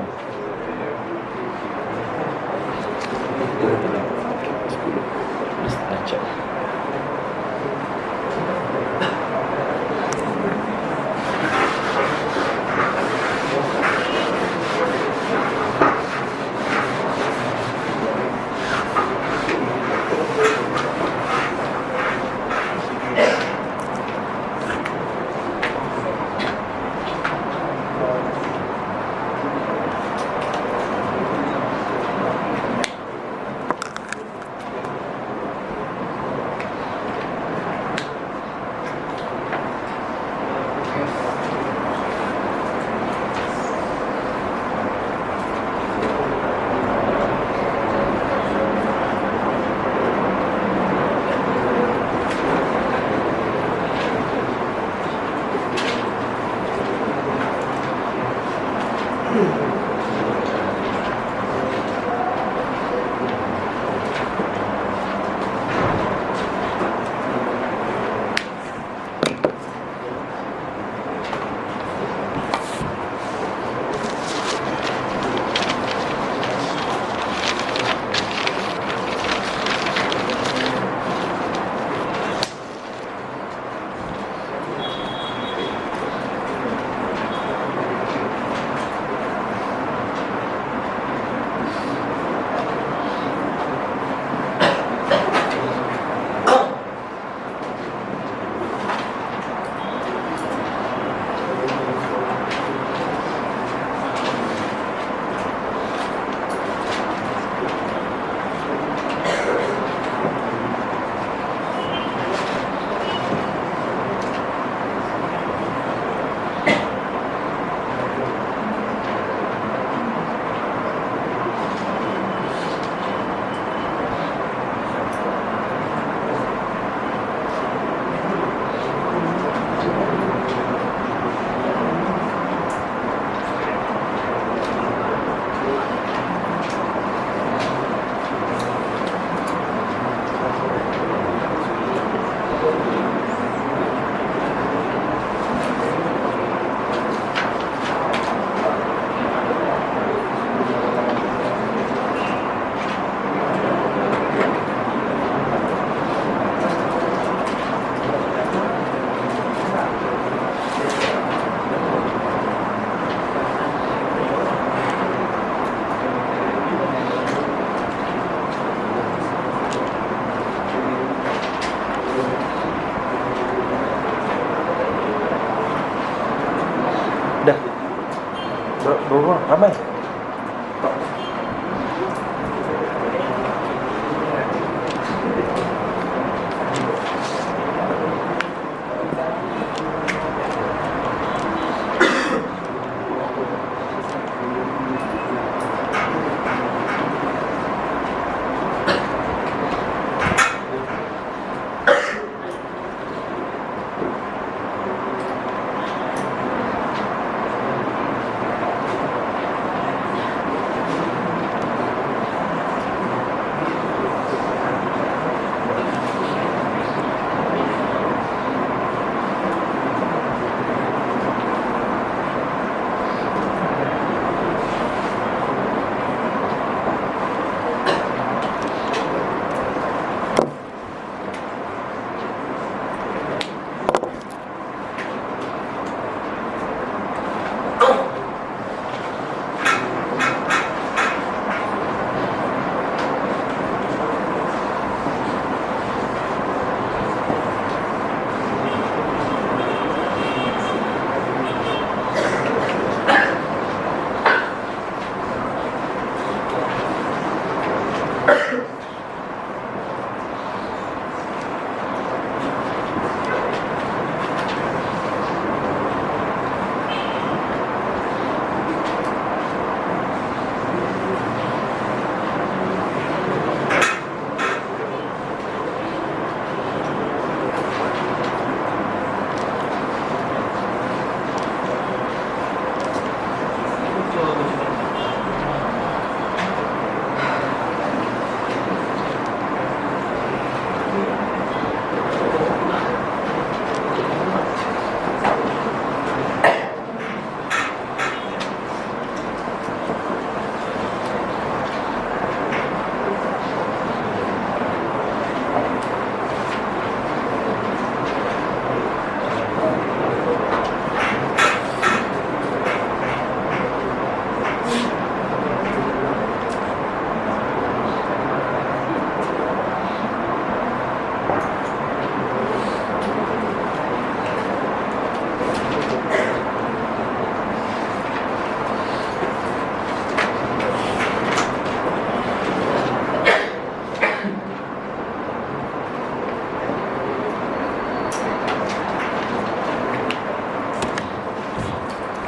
Berapa? Ramai?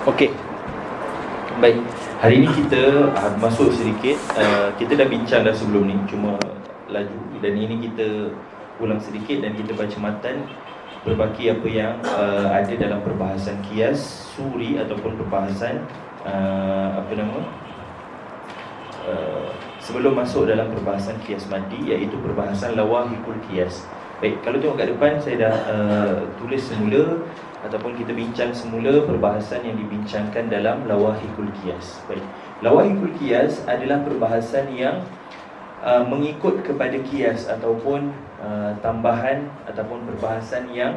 Okey. Baik. Hari ini kita masuk sedikit. Kita dah bincang dah sebelum ni, cuma laju. Dan ini kita ulang sedikit dan kita baca matan berbaki apa yang ada dalam perbahasan kias suri ataupun perbahasan sebelum masuk dalam perbahasan kias madi, iaitu perbahasan lawahikul kias. Baik, kalau tengok kat depan saya dah tulis semula ataupun kita bincang semula perbahasan yang dibincangkan dalam lawahikul kias. Baik, lawahikul kias adalah perbahasan yang mengikut kepada kias ataupun tambahan ataupun perbahasan yang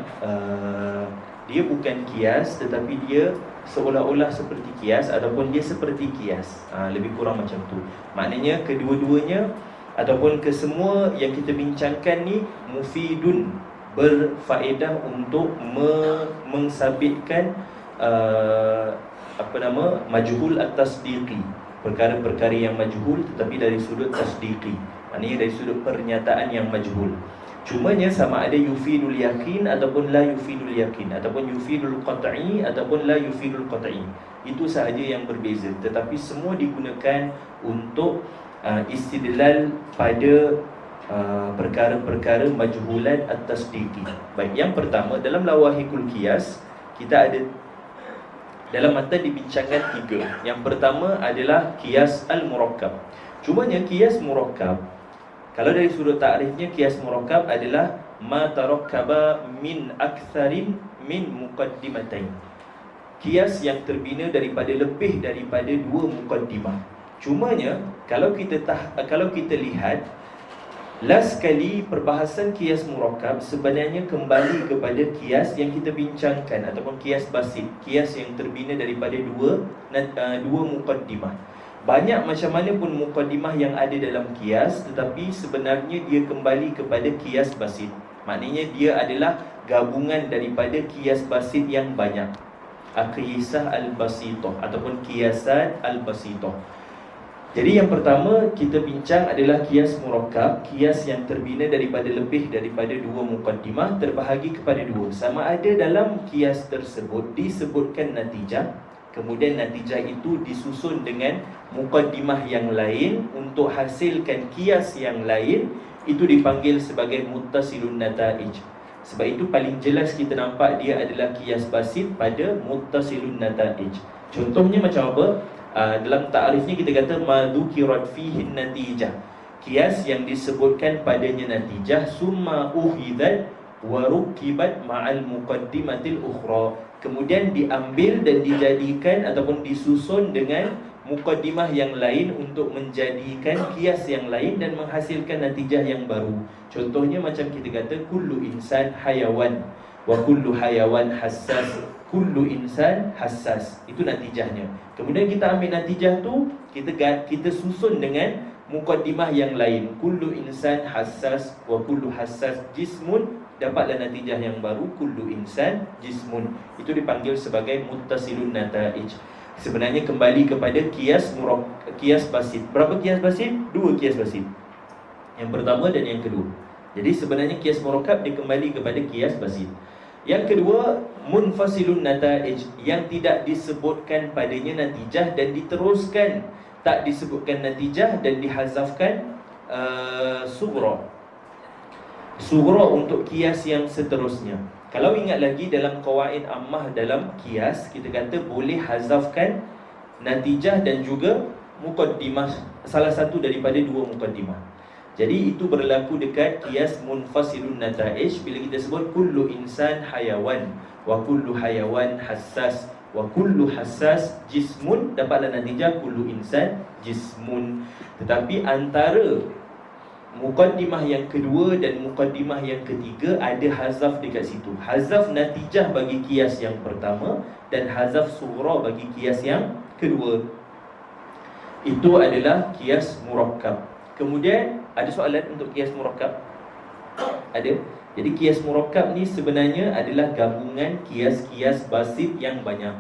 dia bukan kias tetapi dia seolah-olah seperti kias ataupun dia seperti kias. Lebih kurang macam tu. Maknanya kedua-duanya ataupun kesemua yang kita bincangkan ni mufidun, berfaedah untuk mengsabitkan majhul at-tasdiqi, perkara-perkara yang majhul tetapi dari sudut tasdiqi, maknanya dari sudut pernyataan yang majhul. Cumanya sama ada yufidul yakin ataupun la yufidul yakin, ataupun yufidul qat'i ataupun la yufidul qat'i. Itu sahaja yang berbeza, tetapi semua digunakan untuk istidlal pada perkara-perkara majhulan at-tasdiqi. Baik, yang pertama dalam lawahikul qiyas kita ada dalam matan dibincangkan 3. Yang pertama adalah qiyas al-murakkab. Cumanya qiyas murakkab, kalau dari sudut takrifnya, qiyas murakkab adalah ma tarakkaba min aktsarin min muqaddimatain. Qiyas yang terbina daripada lebih daripada 2 muqaddimah. Cumanya kalau kita lihat last kali perbahasan qiyas murakkab sebenarnya kembali kepada qiyas yang kita bincangkan ataupun qiyas basit, qiyas yang terbina daripada dua muqaddimah. Banyak macam mana pun muqaddimah yang ada dalam qiyas, tetapi sebenarnya dia kembali kepada qiyas basit. Maknanya dia adalah gabungan daripada qiyas basit yang banyak. Qiyasah al-basitah ataupun qiyasat al-basitah. Jadi yang pertama kita bincang adalah qiyas murakkab, qiyas yang terbina daripada lebih daripada 2 muqaddimah terbahagi kepada 2. Sama ada dalam qiyas tersebut disebutkan natijah, kemudian natijah itu disusun dengan muqaddimah yang lain untuk hasilkan qiyas yang lain, itu dipanggil sebagai muttasilun nataij. Sebab itu paling jelas kita nampak dia adalah qiyas basit pada muttasilun nataij. Contohnya macam apa? Dalam ta'rifnya kita kata madzukirat fihi natijah, qiyas yang disebutkan padanya natijah, summa uhidat wa rukibat ma'al muqaddimatil ukhra, kemudian diambil dan dijadikan ataupun disusun dengan muqaddimah yang lain untuk menjadikan qiyas yang lain dan menghasilkan natijah yang baru. Contohnya macam kita kata kullu insan hayawan wa kullu hayawan hassas, kullu insan hassas, itu natijahnya. Kemudian kita ambil natijah tu, kita susun dengan muqaddimah yang lain, kullu insan hassas wa kullu hassas jismun, dapatlah natijah yang baru, kullu insan jismun. Itu dipanggil sebagai muttasilun nataij. Sebenarnya kembali kepada qiyas basit. Berapa qiyas basit? 2 qiyas basit, yang pertama dan yang kedua. Jadi sebenarnya qiyas murakkab dia kembali kepada qiyas basit. Yang kedua, munfasilun nataij, yang tidak disebutkan padanya natijah dan diteruskan, tak disebutkan natijah dan dihazafkan sughra. Sughra untuk qiyas yang seterusnya. Kalau ingat lagi dalam qawaid ammah dalam qiyas, kita kata boleh hazafkan natijah dan juga muqaddimah, salah satu daripada 2 muqaddimah. Jadi itu berlaku dekat qiyas munfasilun nataij bila kita sebut kullu insan hayawan wa kullu hayawan hassas wa kullu hassas jismun, dapatlah natijah kullu insan jismun. Tetapi antara muqaddimah yang kedua dan muqaddimah yang ketiga ada hazaf dekat situ. Hazaf natijah bagi qiyas yang pertama dan hazaf sughra bagi qiyas yang kedua. Itu adalah qiyas murakkab. Kemudian ada soalan untuk qiyas murakkab? Ada. Jadi qiyas murakkab ni sebenarnya adalah gabungan qiyas-qiyas basit yang banyak.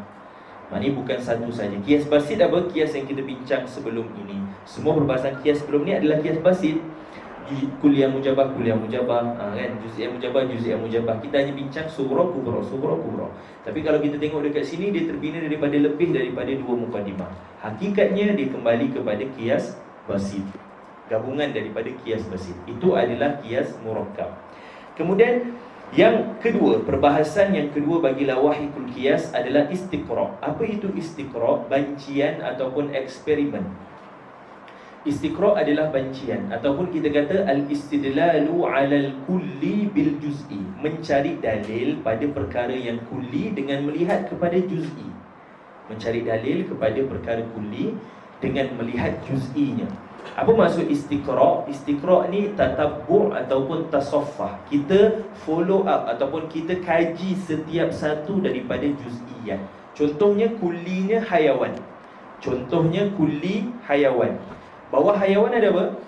Maknanya bukan satu saja. Qiyas basit apa? Qiyas yang kita bincang sebelum ini. Semua perbahasan qiyas sebelum ni adalah qiyas basit. kuliah mujabah, kan, juz'iyah mujabah. Kita hanya bincang sughra kubra. Tapi kalau kita tengok dekat sini, dia terbina daripada lebih daripada 2 mukadimah. Hakikatnya dia kembali kepada qiyas basit, gabungan daripada qiyas basit. Itu adalah qiyas murakkab. Kemudian yang kedua, perbahasan yang kedua bagi lawahikul qiyas adalah istiqra'. Apa itu istiqra'? Bancian ataupun eksperimen. Istiqra' adalah bancian, ataupun kita kata al-istidlalu 'alal kulli bil juz'i, mencari dalil pada perkara yang kulli dengan melihat kepada juz'i. Mencari dalil kepada perkara kulli dengan melihat juz'inya. Apa maksud istiqra'? Istiqra' ni tatabbu' ataupun tasaffah. Kita follow up ataupun kita kaji setiap satu daripada juz'iyat. Contohnya kullinya hayawan. Bawah hayawan ada apa?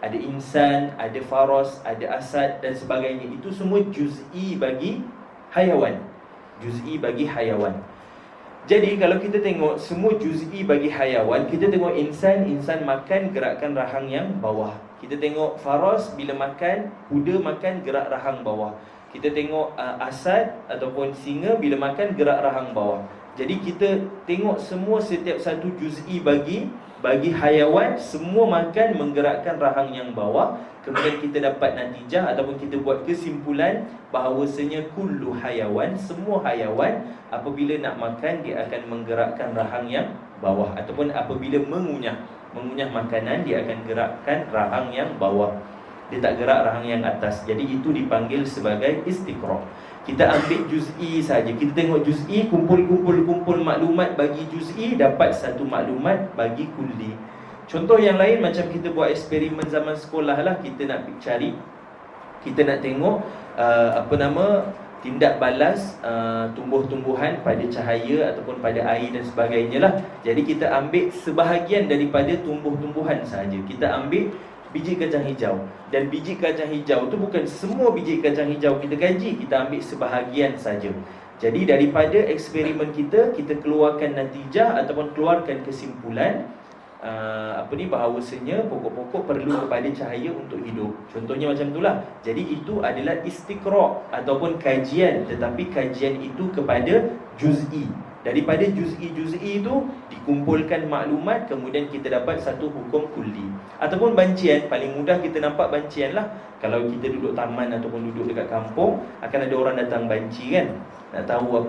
Ada insan, ada faras, ada asad dan sebagainya. Itu semua juz'i bagi hayawan. Jadi kalau kita tengok semua juz'i bagi hayawan, kita tengok insan makan gerakkan rahang yang bawah. Kita tengok faras bila makan, kuda makan gerak rahang bawah. Kita tengok asad ataupun singa bila makan gerak rahang bawah. Jadi kita tengok semua setiap satu juz'i bagi hayawan, semua makan menggerakkan rahang yang bawah. Kemudian kita dapat natijah ataupun kita buat kesimpulan bahawasanya kullu hayawan, semua hayawan apabila nak makan dia akan menggerakkan rahang yang bawah, ataupun apabila mengunyah makanan dia akan gerakkan rahang yang bawah. Dia tak gerak rahang yang atas. Jadi itu dipanggil sebagai istiqra'. Kita ambil juz'i saja. Kita tengok juz'i, kumpul maklumat bagi juz'i, dapat satu maklumat bagi kulli. Contoh yang lain macam kita buat eksperimen zaman sekolah lah. Kita nak cari, kita nak tengok tindak balas tumbuh-tumbuhan pada cahaya ataupun pada air dan sebagainya lah. Jadi kita ambil sebahagian daripada tumbuh-tumbuhan saja. Kita ambil biji kacang hijau, dan biji kacang hijau tu bukan semua biji kacang hijau kita kaji, kita ambil sebahagian saja. Jadi daripada eksperimen kita keluarkan natijah ataupun keluarkan kesimpulan bahawasanya pokok-pokok perlu kepada cahaya untuk hidup. Contohnya macam itulah. Jadi itu adalah istiqra' ataupun kajian, tetapi kajian itu kepada juz'i. Daripada juz'i itu dikumpulkan maklumat, kemudian kita dapat satu hukum kulli. Ataupun bancian, paling mudah kita nampak bancian lah. Kalau kita duduk taman ataupun duduk dekat kampung, akan ada orang datang banci kan, nak tahu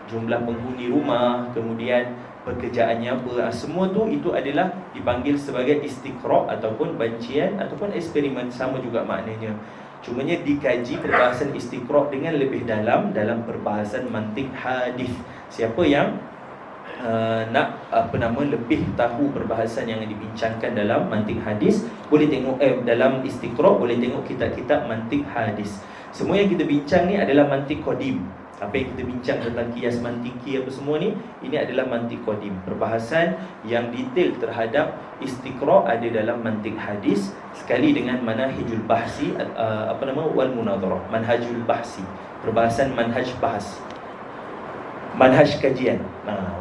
jumlah penghuni rumah, kemudian pekerjaannya apa. Semua tu itu adalah dipanggil sebagai istiqra' ataupun bancian ataupun eksperimen, sama juga maknanya. Cumanya dikaji perbahasan istiqra' dengan lebih dalam perbahasan mantik hadis. Siapa yang nak lebih tahu perbahasan yang dibincangkan dalam mantik hadis, boleh tengok dalam istiqra' boleh tengok kitab-kitab mantik hadis. Semua yang kita bincang ni adalah mantik qadim. Apa yang kita bincang tentang qiyas mantiki apa semua ni, ini adalah mantik qadim. Perbahasan yang detail terhadap istiqra' ada dalam mantik hadis, sekali dengan manhajul bahsi wal munadharah. Manhajul bahsi, perbahasan manhaj bahas, manhaj kajian.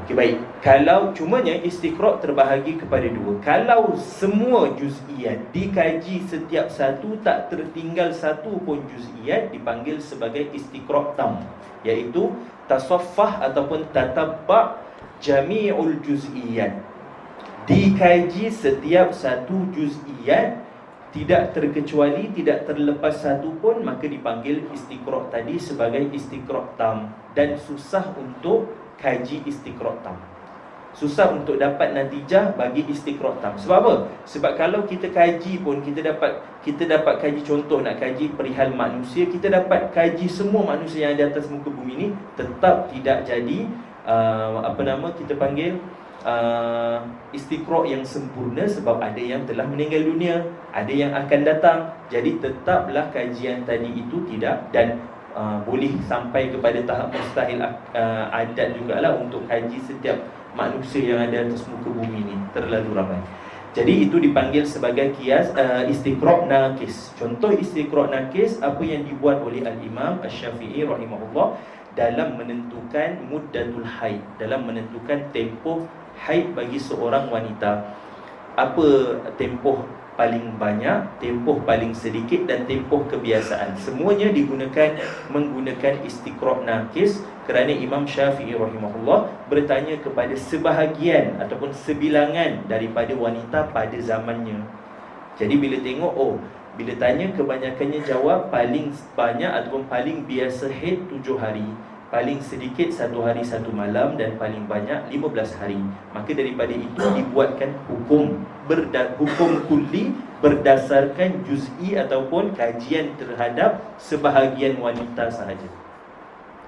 Okey, baik. Kalau cumanya istiqra' terbahagi kepada dua. Kalau semua juz'iyat dikaji setiap satu, tak tertinggal satu pun juz'iyat, dipanggil sebagai istiqra' tam, iaitu tasaffah ataupun tatabba' jami'ul juz'iyat. Dikaji setiap satu juz'iyat, tidak terkecuali, tidak terlepas satu pun, maka dipanggil istiqra' tadi sebagai istiqra' tam. Dan susah untuk kaji istiqra' tam, susah untuk dapat natijah bagi istiqra' tam. Sebab apa? Sebab kalau kita kaji pun, kita dapat kaji, contoh nak kaji perihal manusia, kita dapat kaji semua manusia yang ada atas muka bumi ni, tetap tidak jadi kita panggil istiqra' yang sempurna. Sebab ada yang telah meninggal dunia, ada yang akan datang. Jadi tetaplah kajian tadi itu tidak, dan boleh sampai kepada tahap mustahil adat jugalah untuk kaji setiap manusia yang ada atas muka bumi ni, terlalu ramai. Jadi itu dipanggil sebagai qiyas istiqra' naqis. Contoh istiqra' naqis apa yang dibuat oleh Al-Imam Asy-Syafi'i rahimahullah dalam menentukan muddatul haid, dalam menentukan tempoh haid bagi seorang wanita. apa tempoh paling banyak, tempoh paling sedikit dan tempoh kebiasaan. Semuanya menggunakan istiqra' nakis, kerana Imam Syafi'i rahimahullah bertanya kepada sebahagian ataupun sebilangan daripada wanita pada zamannya. Jadi bila tengok, bila tanya kebanyakannya jawab paling banyak ataupun paling biasa haid 7 hari, paling sedikit 1 hari 1 malam, dan paling banyak 15 hari. Maka daripada itu dibuatkan hukum kulli berdasarkan juz'i ataupun kajian terhadap sebahagian wanita sahaja.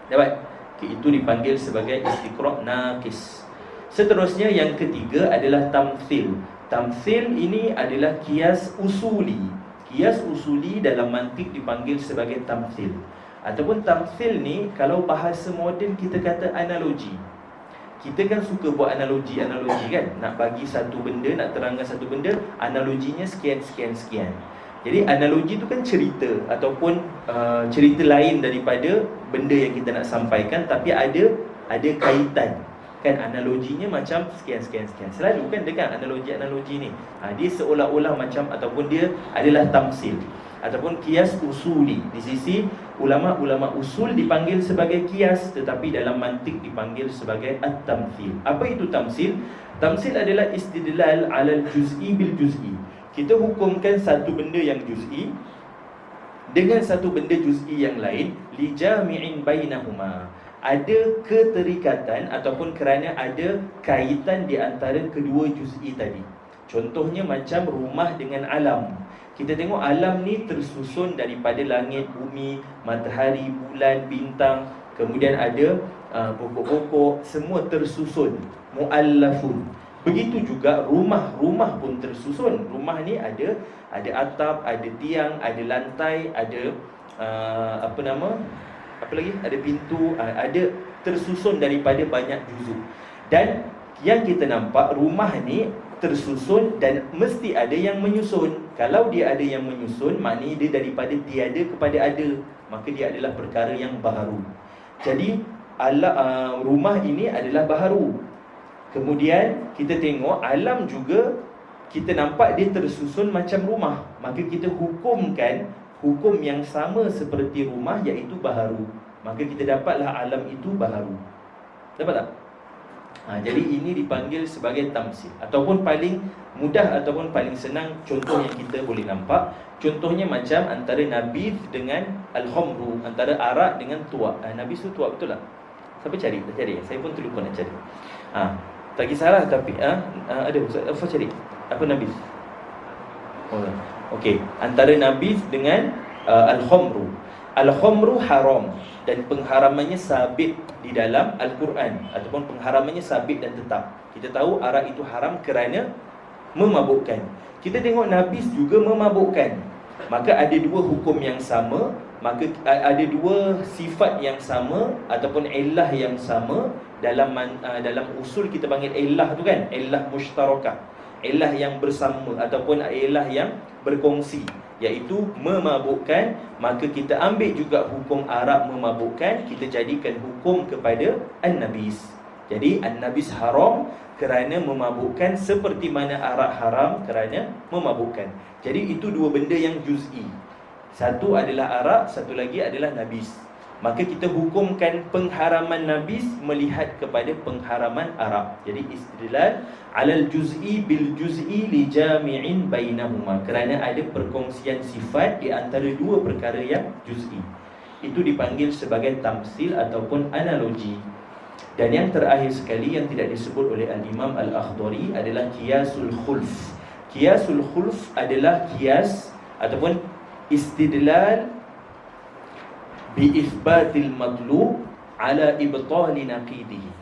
Dapat? Itu dipanggil sebagai istiqra' naqis. Seterusnya yang ketiga adalah tamthil. Tamthil ini adalah kias usuli. Kias usuli dalam mantik dipanggil sebagai tamthil. Ataupun tamthil ni, kalau bahasa moden kita kata analogi. Kita kan suka buat analogi kan. Nak bagi satu benda, nak terangkan satu benda, analoginya sekian. Jadi analogi tu kan cerita ataupun cerita lain daripada benda yang kita nak sampaikan, tapi ada kaitan. Kan analoginya macam sekian. Selalu kan dengan analogi ni, dia seolah-olah macam, ataupun dia adalah tamsil ataupun kias usuli. Di sisi ulama-ulama usul dipanggil sebagai kias, tetapi dalam mantik dipanggil sebagai at-tamthil. Apa itu tamsil? Tamsil adalah istidlal ala juz'i bil juz'i. Kita hukumkan satu benda yang juz'i dengan satu benda juz'i yang lain, li jami'in bainahuma. Ada keterikatan ataupun kerana ada kaitan di antara kedua juz'i tadi. Contohnya macam rumah dengan alam. Kita tengok alam ni tersusun daripada langit, bumi, matahari, bulan, bintang. Kemudian ada pokok-pokok, semua tersusun, mu'allafun. Begitu juga rumah pun tersusun. Rumah ni ada atap, ada tiang, ada lantai, ada ada pintu, ada tersusun daripada banyak juzuk. Dan yang kita nampak, rumah ni tersusun dan mesti ada yang menyusun. Kalau dia ada yang menyusun, maknanya dia daripada tiada kepada ada, maka dia adalah perkara yang baharu. Jadi rumah ini adalah baharu. Kemudian kita tengok alam juga, kita nampak dia tersusun macam rumah, maka kita hukumkan hukum yang sama seperti rumah, iaitu baharu. Maka kita dapatlah alam itu baharu. Dapat tak? Jadi ini dipanggil sebagai tamsil. Ataupun paling mudah ataupun paling senang, contoh yang kita boleh nampak, contohnya macam antara nabidh dengan al-khamru, antara arak dengan tuak. Nabidh tu tuak, betul tak? Siapa cari? Saya pun terlupa nak cari. Tak kisahlah, tapi ada Ustaz cari. Apa nabidh? Okey, antara nabidh dengan al-khamru. Al-khamru haram dan pengharamannya sabit di dalam Al-Quran, ataupun pengharamannya sabit dan tetap. Kita tahu arak itu haram kerana memabukkan. Kita tengok nabis juga memabukkan. Maka ada dua hukum yang sama, maka ada dua sifat yang sama ataupun illah yang sama. Dalam usul kita panggil illah tu kan, illah mushtarakah, illah yang bersama ataupun illah yang berkongsi, iaitu memabukkan. Maka kita ambil juga hukum arak memabukkan, kita jadikan hukum kepada an-nabis. Jadi an-nabis haram kerana memabukkan, seperti mana arak haram kerana memabukkan. Jadi itu dua benda yang juz'i. Satu adalah arak, satu lagi adalah nabis. Maka kita hukumkan pengharaman nabis melihat kepada pengharaman arak. Jadi istidlal alal juz'i bil juz'i li jami'in bainahuma, kerana ada perkongsian sifat di antara dua perkara yang juz'i. Itu dipanggil sebagai tamsil ataupun analogi. Dan yang terakhir sekali yang tidak disebut oleh al-Imam Al-Akhdari adalah kiasul khulf. Kiasul khulf adalah kias ataupun istidlal bi ithbatil matlub ala ibtali naqidihi.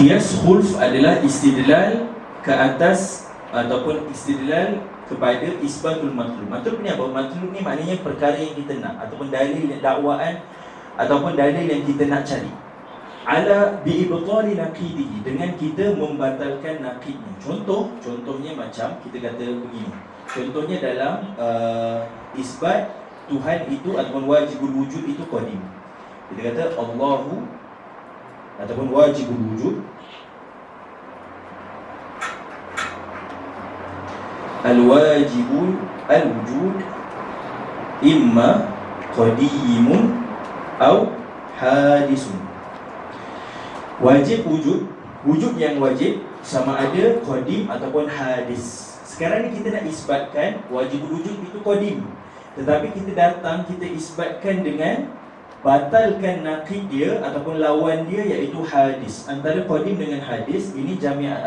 Qiyas khulf adalah istidlal ke atas ataupun istidlal kepada isbatul matlub. Matlub ni apa? Matlub ni maknanya perkara yang kita nak, ataupun dalil dakwaan, ataupun dalil yang kita nak cari. Ala bi'ibtali naqidihi, dengan kita membatalkan naqidnya. Contohnya macam kita kata begini. Contohnya dalam isbat Tuhan itu ataupun wajibul wujud itu qadim. Kita kata Allahu ataupun wajibul wujud, al-wajibul al-wujud imma qadimun atau hadisun. Wajib wujud yang wajib sama ada qadim ataupun hadis. Sekarang ni kita nak isbatkan wajibul wujud itu qadim, tetapi kita isbatkan dengan batalkan naqid dia ataupun lawan dia, iaitu hadis. Antara qadim dengan hadis ini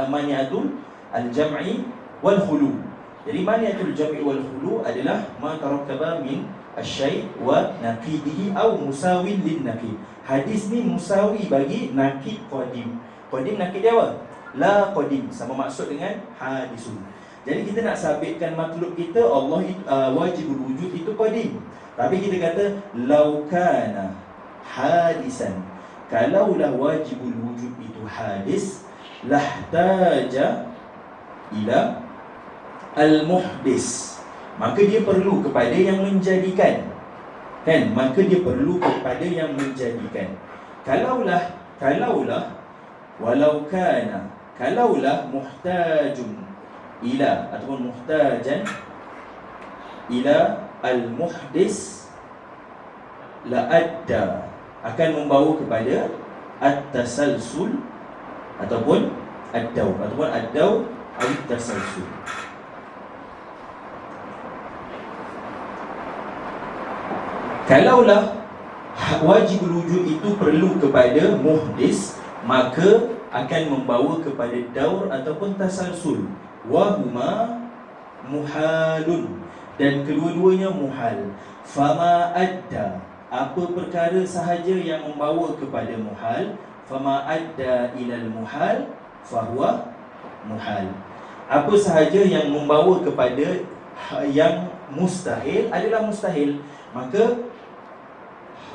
mani'atul al-jam'i wal khulu. Jadi mani'atul jam'i wal khulu adalah ma tarakkaba min asy-syai' wa naqidihi au musawin lin naqid. Hadis ni musawi bagi naqid qadim. Qadim naqid dia apa? La qadim, sama maksud dengan hadisun. Jadi kita nak sabitkan matlub kita Allah wajibul wujud itu qadim. Tapi kita kata laukana hadisan, kalaulah wajibul wujud itu hadis, lahtaja ila al-muhdis, maka dia perlu kepada yang menjadikan. Kan? Maka dia perlu kepada yang menjadikan. Kalaulah kalaulah muhtajun ila ataupun muhtajan ila al-muhdis, la'adda, akan membawa kepada at-tasalsul ataupun ad-daw at-tasalsul. Kalaulah wajibul wujud itu perlu kepada muhdis, maka akan membawa kepada daur ataupun tasalsul. Wa huma muhalun, dan kedua-duanya muhal. Fama adda, apa perkara sahaja yang membawa kepada muhal, fama adda ilal muhal fahuwa muhal. Apa sahaja yang membawa kepada yang mustahil adalah mustahil. Maka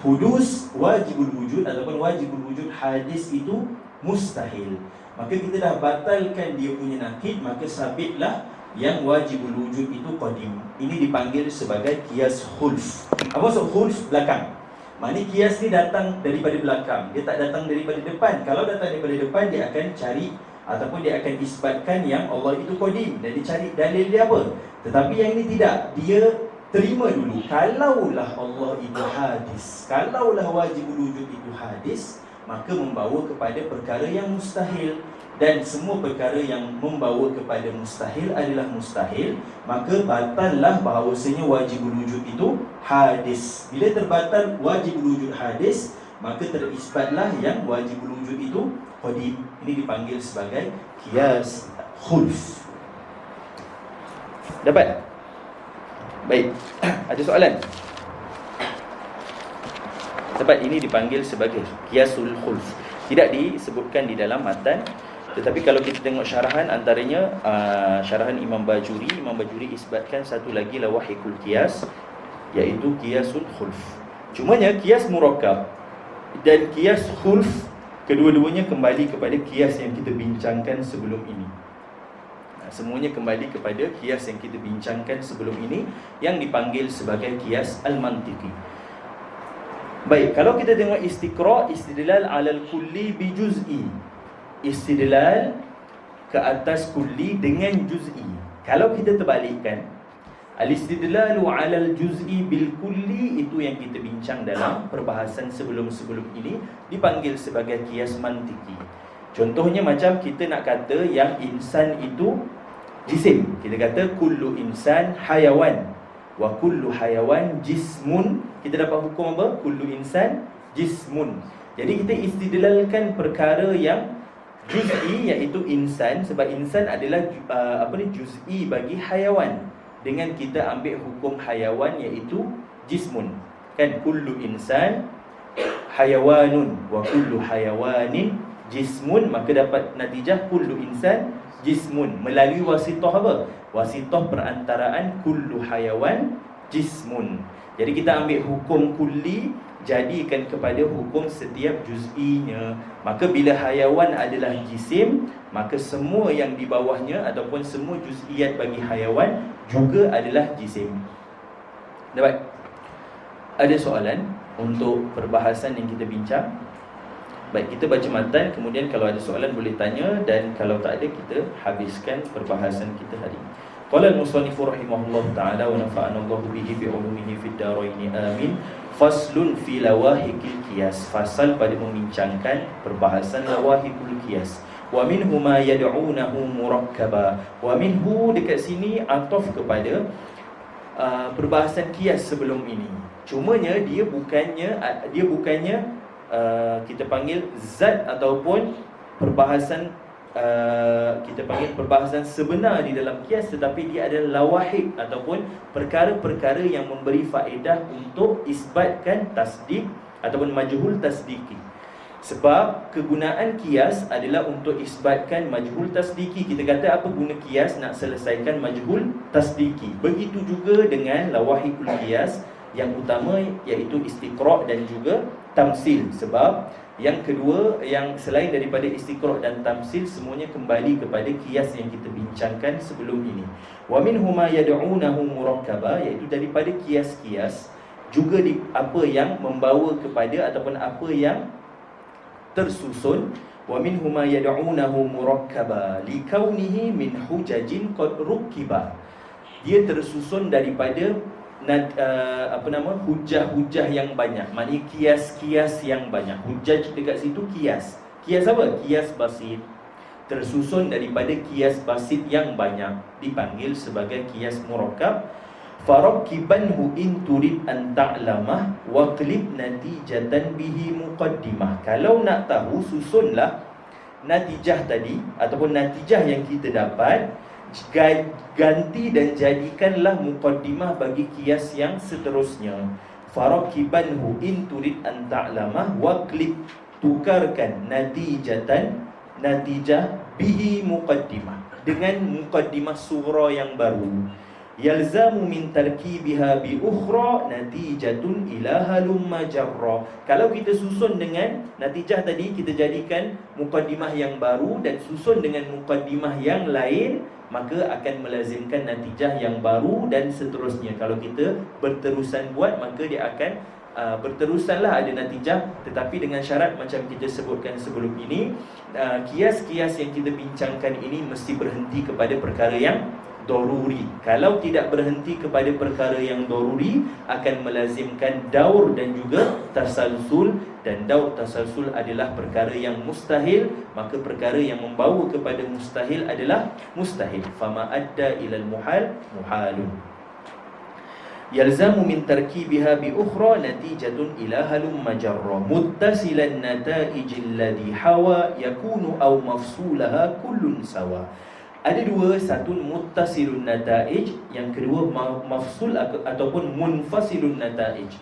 hudus wajibul wujud ataupun wajibul wujud hadis itu mustahil. Maka kita dah batalkan dia punya nakid, maka sabitlah yang wajibul wujud itu qadim. Ini dipanggil sebagai qiyas khulf. Apa maksud khulf? Belakang. Maknanya qiyas ni datang daripada belakang, dia tak datang daripada depan. Kalau datang daripada depan, dia akan cari ataupun dia akan isbatkan yang Allah itu qadim, dan dia cari dalil dia apa. Tetapi yang ini tidak, dia terima dulu kalaulah Allah itu hadis, kalaulah wajibul wujud itu hadis, maka membawa kepada perkara yang mustahil. Dan semua perkara yang membawa kepada mustahil adalah mustahil, maka batallah bahawasanya wajibul wujud itu hadis. Bila terbatal wajibul wujud hadis, maka terisbatlah yang wajibul wujud itu qadim. Ini dipanggil sebagai qiyas khulf. Dapat? Baik. Ada soalan? Dapat? Ini dipanggil sebagai qiyasul khulf. Tidak disebutkan di dalam matan, tetapi kalau kita tengok syarahan, antaranya syarahan Imam Bajuri isbatkan satu lagi lawahikul qiyas, iaitu qiyasul khulf. Cumanya qiyas murakkab dan qiyas khulf, kedua-duanya kembali kepada qiyas yang kita bincangkan sebelum ini. Semuanya kembali kepada qiyas yang kita bincangkan sebelum ini, yang dipanggil sebagai qiyas al-mantiqi. Baik, kalau kita tengok istiqra', istidlal alal kulli bi juz'i, istidlal ke atas kulli dengan juz'i. Kalau kita terbalikkan, al-istidlalu alal juz'i bil kulli, itu yang kita bincang dalam perbahasan sebelum-sebelum ini, dipanggil sebagai qiyas mantiki. Contohnya macam kita nak kata yang insan itu jisim. Kita kata kullu insan hayawan wa kullu hayawan jismun. Kita dapat hukum apa? Kullu insan jismun. Jadi kita istidlalkan perkara yang juz'i, iaitu insan, sebab insan adalah juz'i bagi hayawan, dengan kita ambil hukum hayawan iaitu jismun. Kan kullu insan hayawanun wa kullu hayawanin jismun, maka dapat natijah kullu insan jismun melalui wasitah apa? Wasitah perantaraan kullu hayawan jismun. Jadi kita ambil hukum kulli jadikan kepada hukum setiap juz'inya. Maka bila hayawan adalah jisim, maka semua yang di bawahnya ataupun semua juz'iyat bagi hayawan juga adalah jisim. Dapat? Ada soalan untuk perbahasan yang kita bincang? Baik, kita baca matan, kemudian kalau ada soalan boleh tanya, dan kalau tak ada kita habiskan perbahasan kita hari ini. Qala al-musannifu rahimahullah ta'ala wa nafa'ana Allah bihi bi'ulumihi fid dharaini amin. Faslun fi lawahikil qiyas. Fasal pada membincangkan perbahasan lawahikul qiyas. Wa minhu ma yad'unahu murakkaba. Wa minhu dekat sini ataf kepada perbahasan qiyas sebelum ini. Cumanya dia bukannya kita panggil zat ataupun perbahasan kita panggil perbahasan sebenar di dalam qiyas, tetapi dia adalah lawahik ataupun perkara-perkara yang memberi faedah untuk isbatkan tasdik ataupun majhul tasdiki. Sebab kegunaan qiyas adalah untuk isbatkan majhul tasdiki. Kita kata apa guna qiyas? Nak selesaikan majhul tasdiki. Begitu juga dengan lawahikul qiyas, yang utama iaitu istiqra' dan juga tamsil. Sebab yang kedua, yang selain daripada istiqra' dan tamsil, semuanya kembali kepada qiyas yang kita bincangkan sebelum ini. Wa minhu ma yad'unahu murakkaba, iaitu daripada qiyas-qiyas juga apa yang membawa kepada ataupun apa yang tersusun. Wa minhu ma yad'unahu murakkaba likaunihi min hujajin qad rukkiba. Dia tersusun daripada hujah-hujah yang banyak. Maknanya kias-kias yang banyak. Hujaj dekat situ kias. Kias apa? Kias basit. Tersusun daripada kias basit yang banyak, dipanggil sebagai kias murakkab. Farakibanhu in turid an ta'lamah wa qlib natijatan bihi muqaddimah. Kalau nak tahu, susunlah natijah tadi ataupun natijah yang kita dapat, ganti dan jadikanlah muqaddimah bagi qiyas yang seterusnya. Farakibanhu in turid an ta'lamah wa qlib, tukarkan natijah bihi muqaddimah, dengan muqaddimah surah yang baru. Yalzamu min tarkibiha bi ukhra natijatun ila halumma jarra. Kalau kita susun dengan natijah tadi, kita jadikan muqaddimah yang baru dan susun dengan muqaddimah yang lain, maka akan melazimkan natijah yang baru dan seterusnya. Kalau kita berterusan buat, maka dia akan berterusanlah ada natijah, tetapi dengan syarat macam kita sebutkan sebelum ini, kias-kias yang kita bincangkan ini mesti berhenti kepada perkara yang daruri. Kalau tidak berhenti kepada perkara yang daruri, akan melazimkan daur dan juga tasalsul, dan daur tasalsul adalah perkara yang mustahil, maka perkara yang membawa kepada mustahil adalah mustahil. Fama adda ilal muhal muhalun. Yalzamu min tarkibiha bi ukhra natijatun ila halumma jarra muttasilan nataijil ladhi hawa yakunu aw mafsulaha kullun sawa. Ada dua, satu muttasilun nataij, yang kedua mafsul ataupun munfasilun nataij.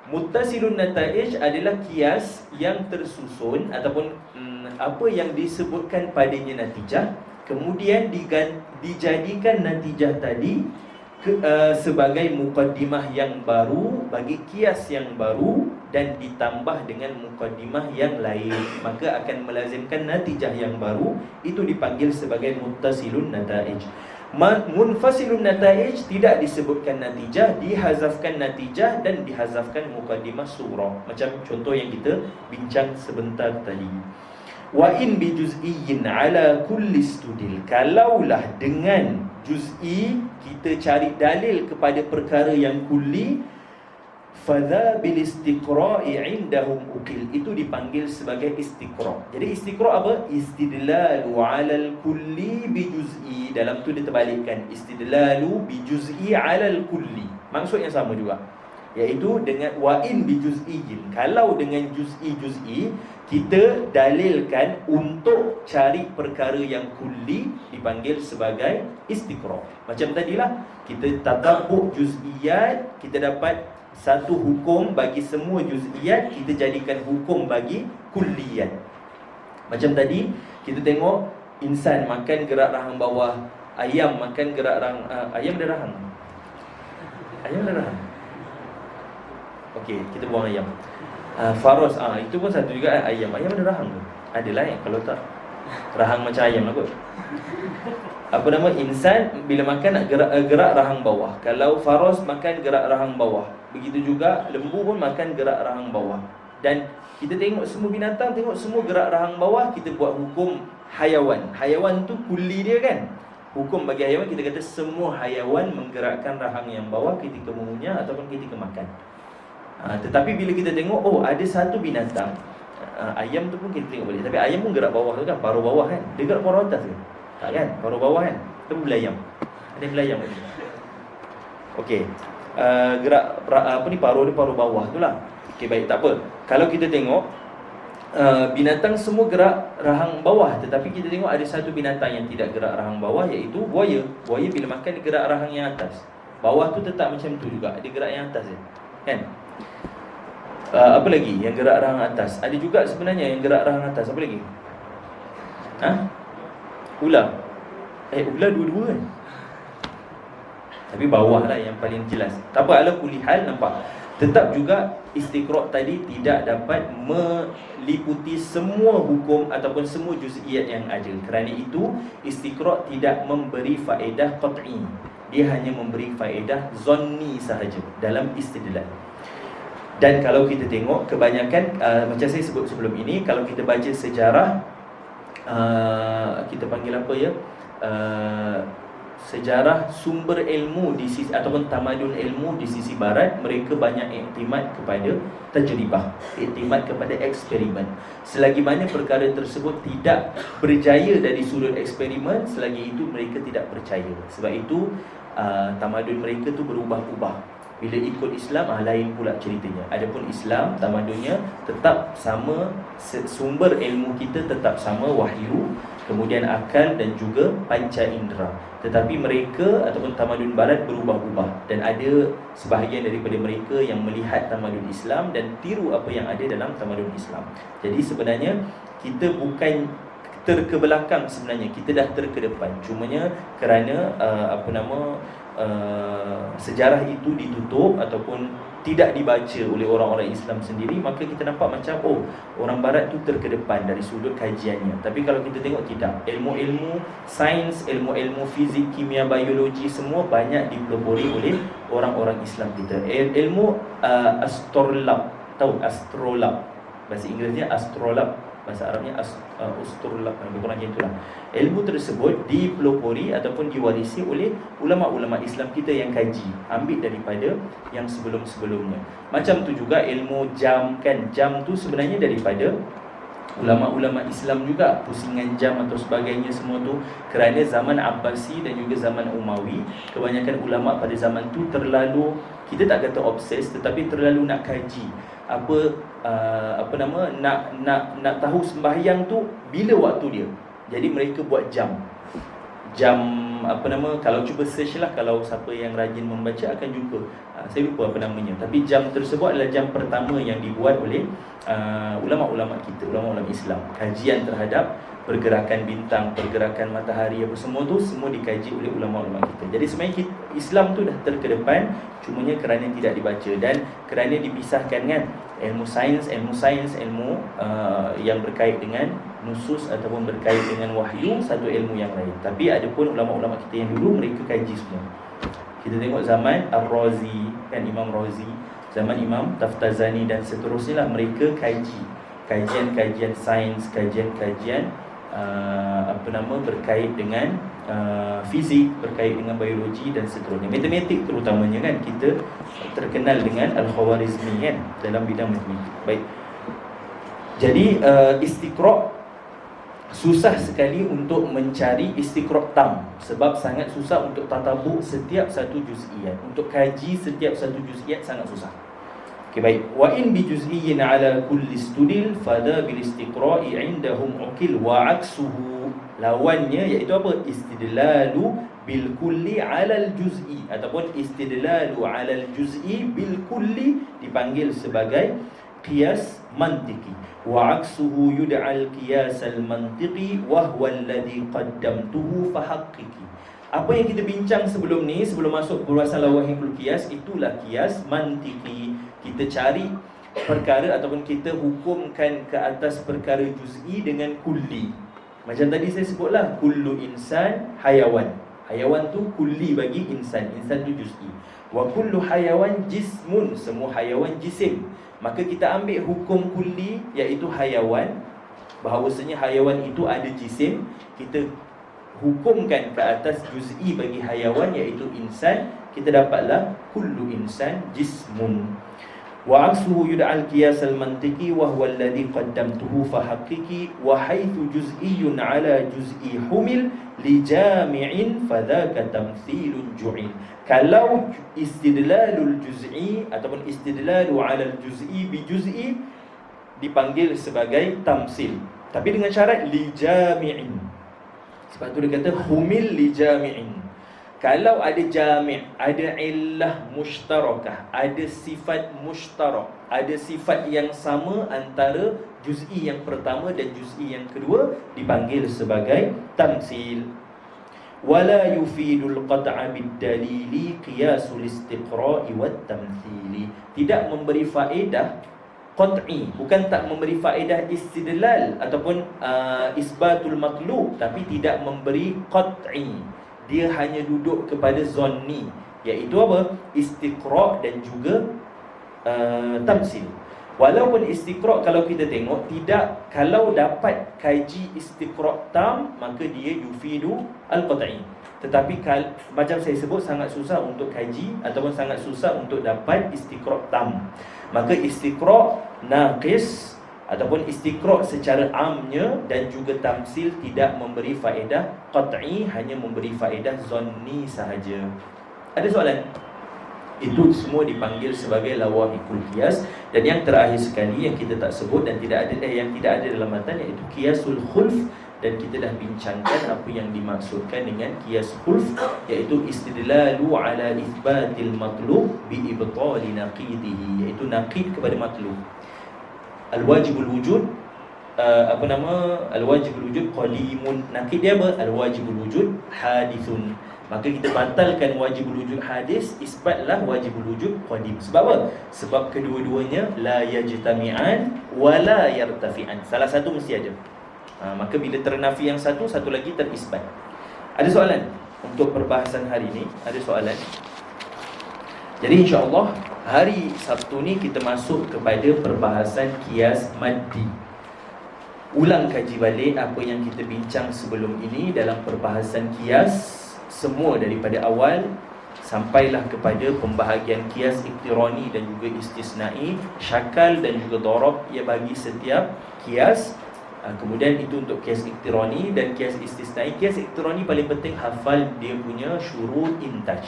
Muttasilun nataij adalah kias yang tersusun ataupun apa yang disebutkan padanya natijah, kemudian dijadikan natijah tadi sebagai muqaddimah yang baru bagi kias yang baru, dan ditambah dengan muqaddimah yang lain, maka akan melazimkan natijah yang baru. Itu dipanggil sebagai muttasilun nataij. Munfasilun nataij tidak disebutkan natijah, dihazafkan natijah dan dihazafkan muqaddimah surah, macam contoh yang kita bincang sebentar tadi. Wa in bi juz'iyyin ala kulli studil. Kalaulah dengan juz'i kita cari dalil kepada perkara yang kulli, fadha bil istiqra'i indahum ukil. Itu dipanggil sebagai istiqra'. Jadi istiqra' apa? Istidlalu 'alal kulli bi juz'i. Dalam tu dia terbalikkan, istidlalu bi juz'i 'alal kulli. Maksud yang sama juga, iaitu dengan wa in bi juz'iyyin. Kalau dengan juz'i kita dalilkan untuk cari perkara yang kulli, dipanggil sebagai istiqra'. Macam tadilah, kita tatabbuk juz'iyat, kita dapat satu hukum bagi semua juz'iyat, kita jadikan hukum bagi kulliyat. Macam tadi kita tengok insan makan gerak rahang bawah, ayam makan gerak rahang ayam ada rahang. Ayam ada rahang. Okey, kita buang ayam. Faros itu pun satu juga ayam. Ayam ada rahang tu. Adalah kalau tak rahang macam ayam lah kot. Apa nama, insan bila makan nak gerak rahang bawah. Kalau faros makan gerak rahang bawah. Begitu juga lembu pun makan gerak rahang bawah. Dan kita tengok semua binatang, tengok semua gerak rahang bawah. Kita buat hukum hayawan. Hayawan tu kuli dia kan. Hukum bagi hayawan, kita kata semua hayawan menggerakkan rahang yang bawah ketika mengunyah ataupun ketika makan. Tetapi bila kita tengok, ada satu binatang, ayam tu pun kita tengok boleh. Tapi ayam pun gerak bawah tu kan, paruh bawah kan. Dia gerak paruh atas ke? Tak kan, paruh bawah kan. Itu belayam. Ada belayam kat sini. Okey. Gerak paruh dia paruh bawah tu lah. Okey, baik, tak apa. Kalau kita tengok binatang semua gerak rahang bawah, tetapi kita tengok ada satu binatang yang tidak gerak rahang bawah, iaitu buaya. Buaya bila makan dia gerak rahang yang atas. Bawah tu tetap macam tu juga, dia gerak yang atas je. Kan? Apa lagi yang gerak rahang atas? Ada juga sebenarnya yang gerak rahang atas. Apa lagi? Ular. Ular dua-dua kan? Tapi bawah lah yang paling jelas. Tak apa, ala kulihal, nampak. Tetap juga istiqra' tadi tidak dapat meliputi semua hukum ataupun semua juz'iyat yang ada. Kerana itu istiqra' tidak memberi faedah qat'i. Dia hanya memberi faedah zanni sahaja dalam istidlal. Dan kalau kita tengok kebanyakan macam saya sebut sebelum ini, kalau kita baca sejarah, kita panggil apa ya, sejarah sumber ilmu di sisi ataupun tamadun ilmu di sisi barat, mereka banyak iktimad kepada tajribah, iktimad kepada eksperimen. Selagi mana perkara tersebut tidak berjaya dari sudut eksperimen, selagi itu mereka tidak percaya. Sebab itu tamadun mereka tu berubah-ubah. Bila ikut Islam, lain pula ceritanya. Adapun Islam, tamadunnya tetap sama, sumber ilmu kita tetap sama, wahyu, kemudian akal dan juga panca indera. Tetapi mereka ataupun tamadun barat berubah-ubah. Dan ada sebahagian daripada mereka yang melihat tamadun Islam dan tiru apa yang ada dalam tamadun Islam. Jadi sebenarnya kita bukan terkebelakang, sebenarnya kita dah terkedepan. Cumanya kerana sejarah itu ditutup ataupun tidak dibaca oleh orang-orang Islam sendiri, maka kita nampak macam orang barat tu terkedepan dari sudut kajiannya. Tapi kalau kita tengok, tidak. Ilmu-ilmu sains, ilmu-ilmu fizik, kimia, biologi, semua banyak dipelopori oleh orang-orang Islam kita. Ilmu astrolab, tahu astrolab, bahasa Inggerisnya astrolab, bahasa Arabnya astrolab, lebih kurang macam itulah. Ilmu tersebut dipelopori ataupun diwarisi oleh ulama-ulama Islam kita yang kaji, ambil daripada yang sebelum-sebelumnya. Macam tu juga ilmu jam kan, jam tu sebenarnya daripada ulama-ulama Islam juga. Pusingan jam atau sebagainya semua tu kerana zaman Abbasi dan juga zaman Umawi, kebanyakan ulama pada zaman tu terlalu, kita tak kata obses, tetapi terlalu nak kaji nak tahu sembahyang tu bila waktu dia. Jadi mereka buat jam kalau cuba search lah, kalau siapa yang rajin membaca akan jumpa. Saya lupa apa namanya, tapi jam tersebut adalah jam pertama yang dibuat oleh ulama-ulama kita, ulama-ulama Islam. Kajian terhadap pergerakan bintang, pergerakan matahari, apa semua tu semua dikaji oleh ulama-ulama kita. Jadi sebenarnya Islam tu dah terkedepan, cumanya kerana tidak dibaca dan kerana dipisahkan kan, ilmu sains, ilmu yang berkait dengan nusus ataupun berkait dengan wahyu, satu ilmu yang lain. Tapi ada pun ulama-ulama kita yang dulu mereka kaji semua. Kita tengok zaman Ar-Razi kan, Imam Razi, zaman Imam Taftazani dan seterusnya lah, mereka kaji kajian sains, kajian berkait dengan fizik, berkait dengan biologi dan seterusnya. Matematik terutamanya kan, kita terkenal dengan Al-Khawarizmi kan dalam bidang matematik. Baik. Jadi istiqra' susah sekali untuk mencari istiqra' tam, sebab sangat susah untuk tatabuk setiap satu juz'iyat. Untuk kaji setiap satu juz'iyat sangat susah. Okey, baik. Wa in bi juz'iyyin ala kulli studil fada bil istiqra'i indahum uqil wa aksuhu. Lawannya iaitu apa? Istidlalu bil kulli 'ala al-juz'i ataupun istidlalu 'ala al-juz'i bil kulli dipanggil sebagai qiyas mantiki. Wa 'aksuhu yud'a al-qiyas al-mantiqi wa huwa alladhi qaddamtuhu fa haqqiqi. Apa yang kita bincang sebelum ni, sebelum masuk perbahasan lawahikul qiyas, itulah qiyas mantiki. Kita cari perkara ataupun kita hukumkan ke atas perkara juz'i dengan kulli. Macam tadi saya sebutlah, kullu insan hayawan. Hayawan tu kulli bagi insan, insan tu juz'i. Wa kullu hayawan jismun, semua hayawan jisim. Maka kita ambil hukum kulli, iaitu hayawan, bahawasanya hayawan itu ada jisim. Kita hukumkan ke atas juz'i bagi hayawan, iaitu insan. Kita dapatlah kullu insan jismun. Wa aksuhu yud'al qiyas al-mantiqi wa huwa alladhi qaddamtuhu fa haqiqi wa haythu juz'iyyun 'ala juz'i humil li jami'in fa dhaka tamthilun ju'il. Kalau istidlalul juz'i ataupun istidlalu 'ala al-juz'i bi juz'i dipanggil sebagai tamsil, tapi dengan syarat li jami'in. Sebab tu dia kata humil li jami'in. Kalau ada jami', ada illah mushtarakah, ada sifat mushtarak, ada sifat yang sama antara juz'i yang pertama dan juz'i yang kedua, dipanggil sebagai tamsil. Wala yufidul qat'a bid-dalili qiyasul istiqra'i wat tamthili. Tidak memberi faedah qat'i, bukan tak memberi faedah istidlal ataupun isbatul matlub, tapi tidak memberi qat'i. Dia hanya duduk kepada zonni, iaitu apa? Istiqra' dan juga tamsil. Walaupun istiqra' kalau kita tengok tidak, kalau dapat kaji istiqra' tam, maka dia yufidu al-qat'i. Tetapi macam saya sebut, sangat susah untuk kaji ataupun sangat susah untuk dapat istiqra' tam. Maka istiqra' naqis ataupun istiqra' secara amnya dan juga tamsil tidak memberi faedah qat'i, hanya memberi faedah zonni sahaja. Ada soalan? Itu semua dipanggil sebagai lawahikul qiyas. Dan yang terakhir sekali yang kita tak sebut dan yang tidak ada dalam matan, iaitu qiyasul khulf. Dan kita dah bincangkan apa yang dimaksudkan dengan qiyas khulf, iaitu istidlalu ala ithbatil matlub bi ibtali naqidihi, iaitu naqid kepada matlub. Al-wajibul wujud al-wajibul wujud qadimun. Nakid dia apa? Al-wajibul wujud hadithun. Maka kita batalkan wajibul wujud hadis, isbatlah wajibul wujud qadim. Sebab apa? Sebab kedua-duanya la yajtami'an wa la yartafi'an. Salah satu mesti ada. Maka bila ternafi yang satu, satu lagi terisbat. Ada soalan untuk perbahasan hari ini? Ada soalan? Jadi insya-Allah hari Sabtu ni kita masuk kepada perbahasan qiyas maddi. Ulang kaji balik apa yang kita bincang sebelum ini dalam perbahasan qiyas, semua daripada awal sampailah kepada pembahagian qiyas iktirani dan juga istisna'i, syakal dan juga darab ia bagi setiap qiyas. Kemudian itu untuk qiyas iktirani dan qiyas istisna'i. Qiyas iktirani paling penting hafal dia punya syurut intaj.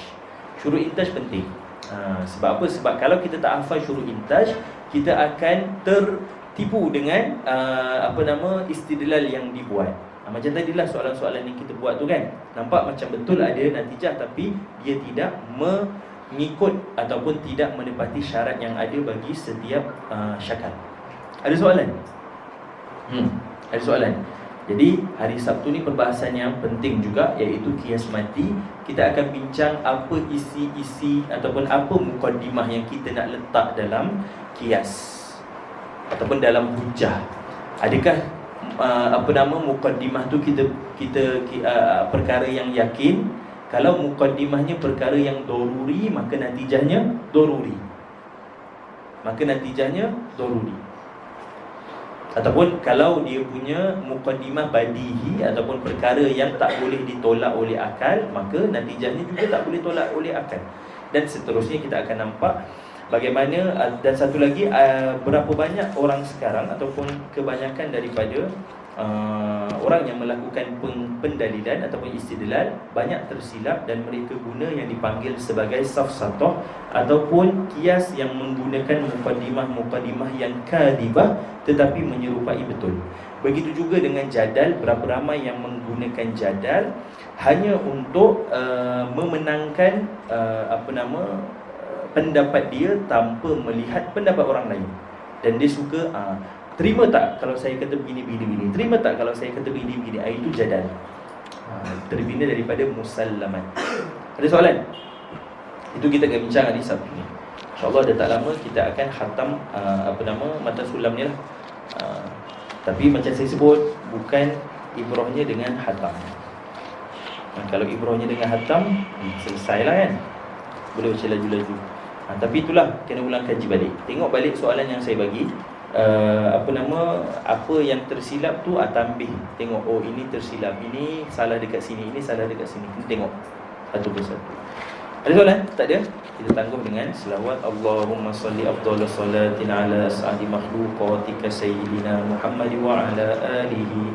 Syurut intaj penting. Sebab apa? Sebab kalau kita tak hafal syurut intaj, kita akan tertipu dengan istidlal yang dibuat. Macam tadilah soalan-soalan yang kita buat tu kan, nampak macam betul ada natijah, tapi dia tidak mengikut ataupun tidak menepati syarat yang ada bagi setiap syakal. Ada soalan? Ada soalan? Jadi hari Sabtu ni perbahasan yang penting juga, iaitu qiyas maddi. Kita akan bincang apa isi-isi ataupun apa muqaddimah yang kita nak letak dalam qiyas ataupun dalam hujjah. Adakah muqaddimah tu kita perkara yang yakin? Kalau muqaddimahnya perkara yang daruri, maka natijahnya daruri. Ataupun kalau dia punya muqaddimah badihi ataupun perkara yang tak boleh ditolak oleh akal, maka natijahnya juga tak boleh tolak oleh akal. Dan seterusnya kita akan nampak bagaimana. Dan satu lagi, berapa banyak orang sekarang ataupun kebanyakan daripada orang yang melakukan pendalilan ataupun istidlal banyak tersilap dan mereka guna yang dipanggil sebagai safsatah ataupun qiyas yang menggunakan muqaddimah yang kadhibah tetapi menyerupai betul. Begitu juga dengan jadal, berapa ramai yang menggunakan jadal hanya untuk memenangkan pendapat dia tanpa melihat pendapat orang lain. Dan dia suka terima tak kalau saya kata begini, terima tak kalau saya kata begini. Itu jadal. Terbina daripada musallaman. Ada soalan? Itu kita akan bincang hari Sabtu ni. InsyaAllah dah tak lama kita akan khatam mata sulam ni lah. Tapi macam saya sebut, bukan ibrahnya dengan khatam. Kalau ibrahnya dengan khatam, selesailah kan, boleh baca laju-laju. Tapi itulah, kena ulang kaji balik. Tengok balik soalan yang saya bagi. Apa yang tersilap tu tambih. Tengok, oh ini tersilap, ini salah dekat sini, ini salah dekat sini. Kita tengok satu persatu. Ada soalan? Tak ada? Kita tangguh dengan selawat. Allahumma salli afdhalus salatin ala as'adi makhluqatika sayyidina Muhammad wa ala alihi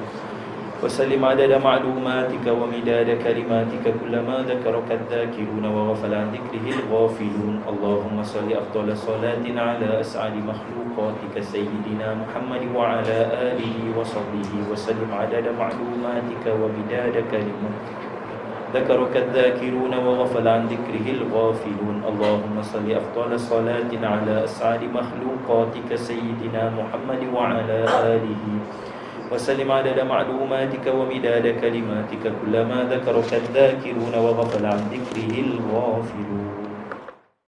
wa sallim adada ma'lumatika wa midada kalimatika kullama dhakaraka adh-dhakiruna wa ghafala an dhikrihil ghafilun. Allahumma salli afdhalus salatin ala as'adi makhluqatika sayyidina Muhammad wa ala alihi wa sahbihi wa sallim adada ma'lumatika wa midada kalimatika ذكرك الذاكرون وغفل عن ذكره الغافلون. اللهم صل أفضل صلاة على أسعد مخلوقاتك سيدنا محمد وعلى آله وسلم عدد معلوماتك ومداد كلماتك كلما ذكرك الذاكرون وغفل عن ذكره الغافلون.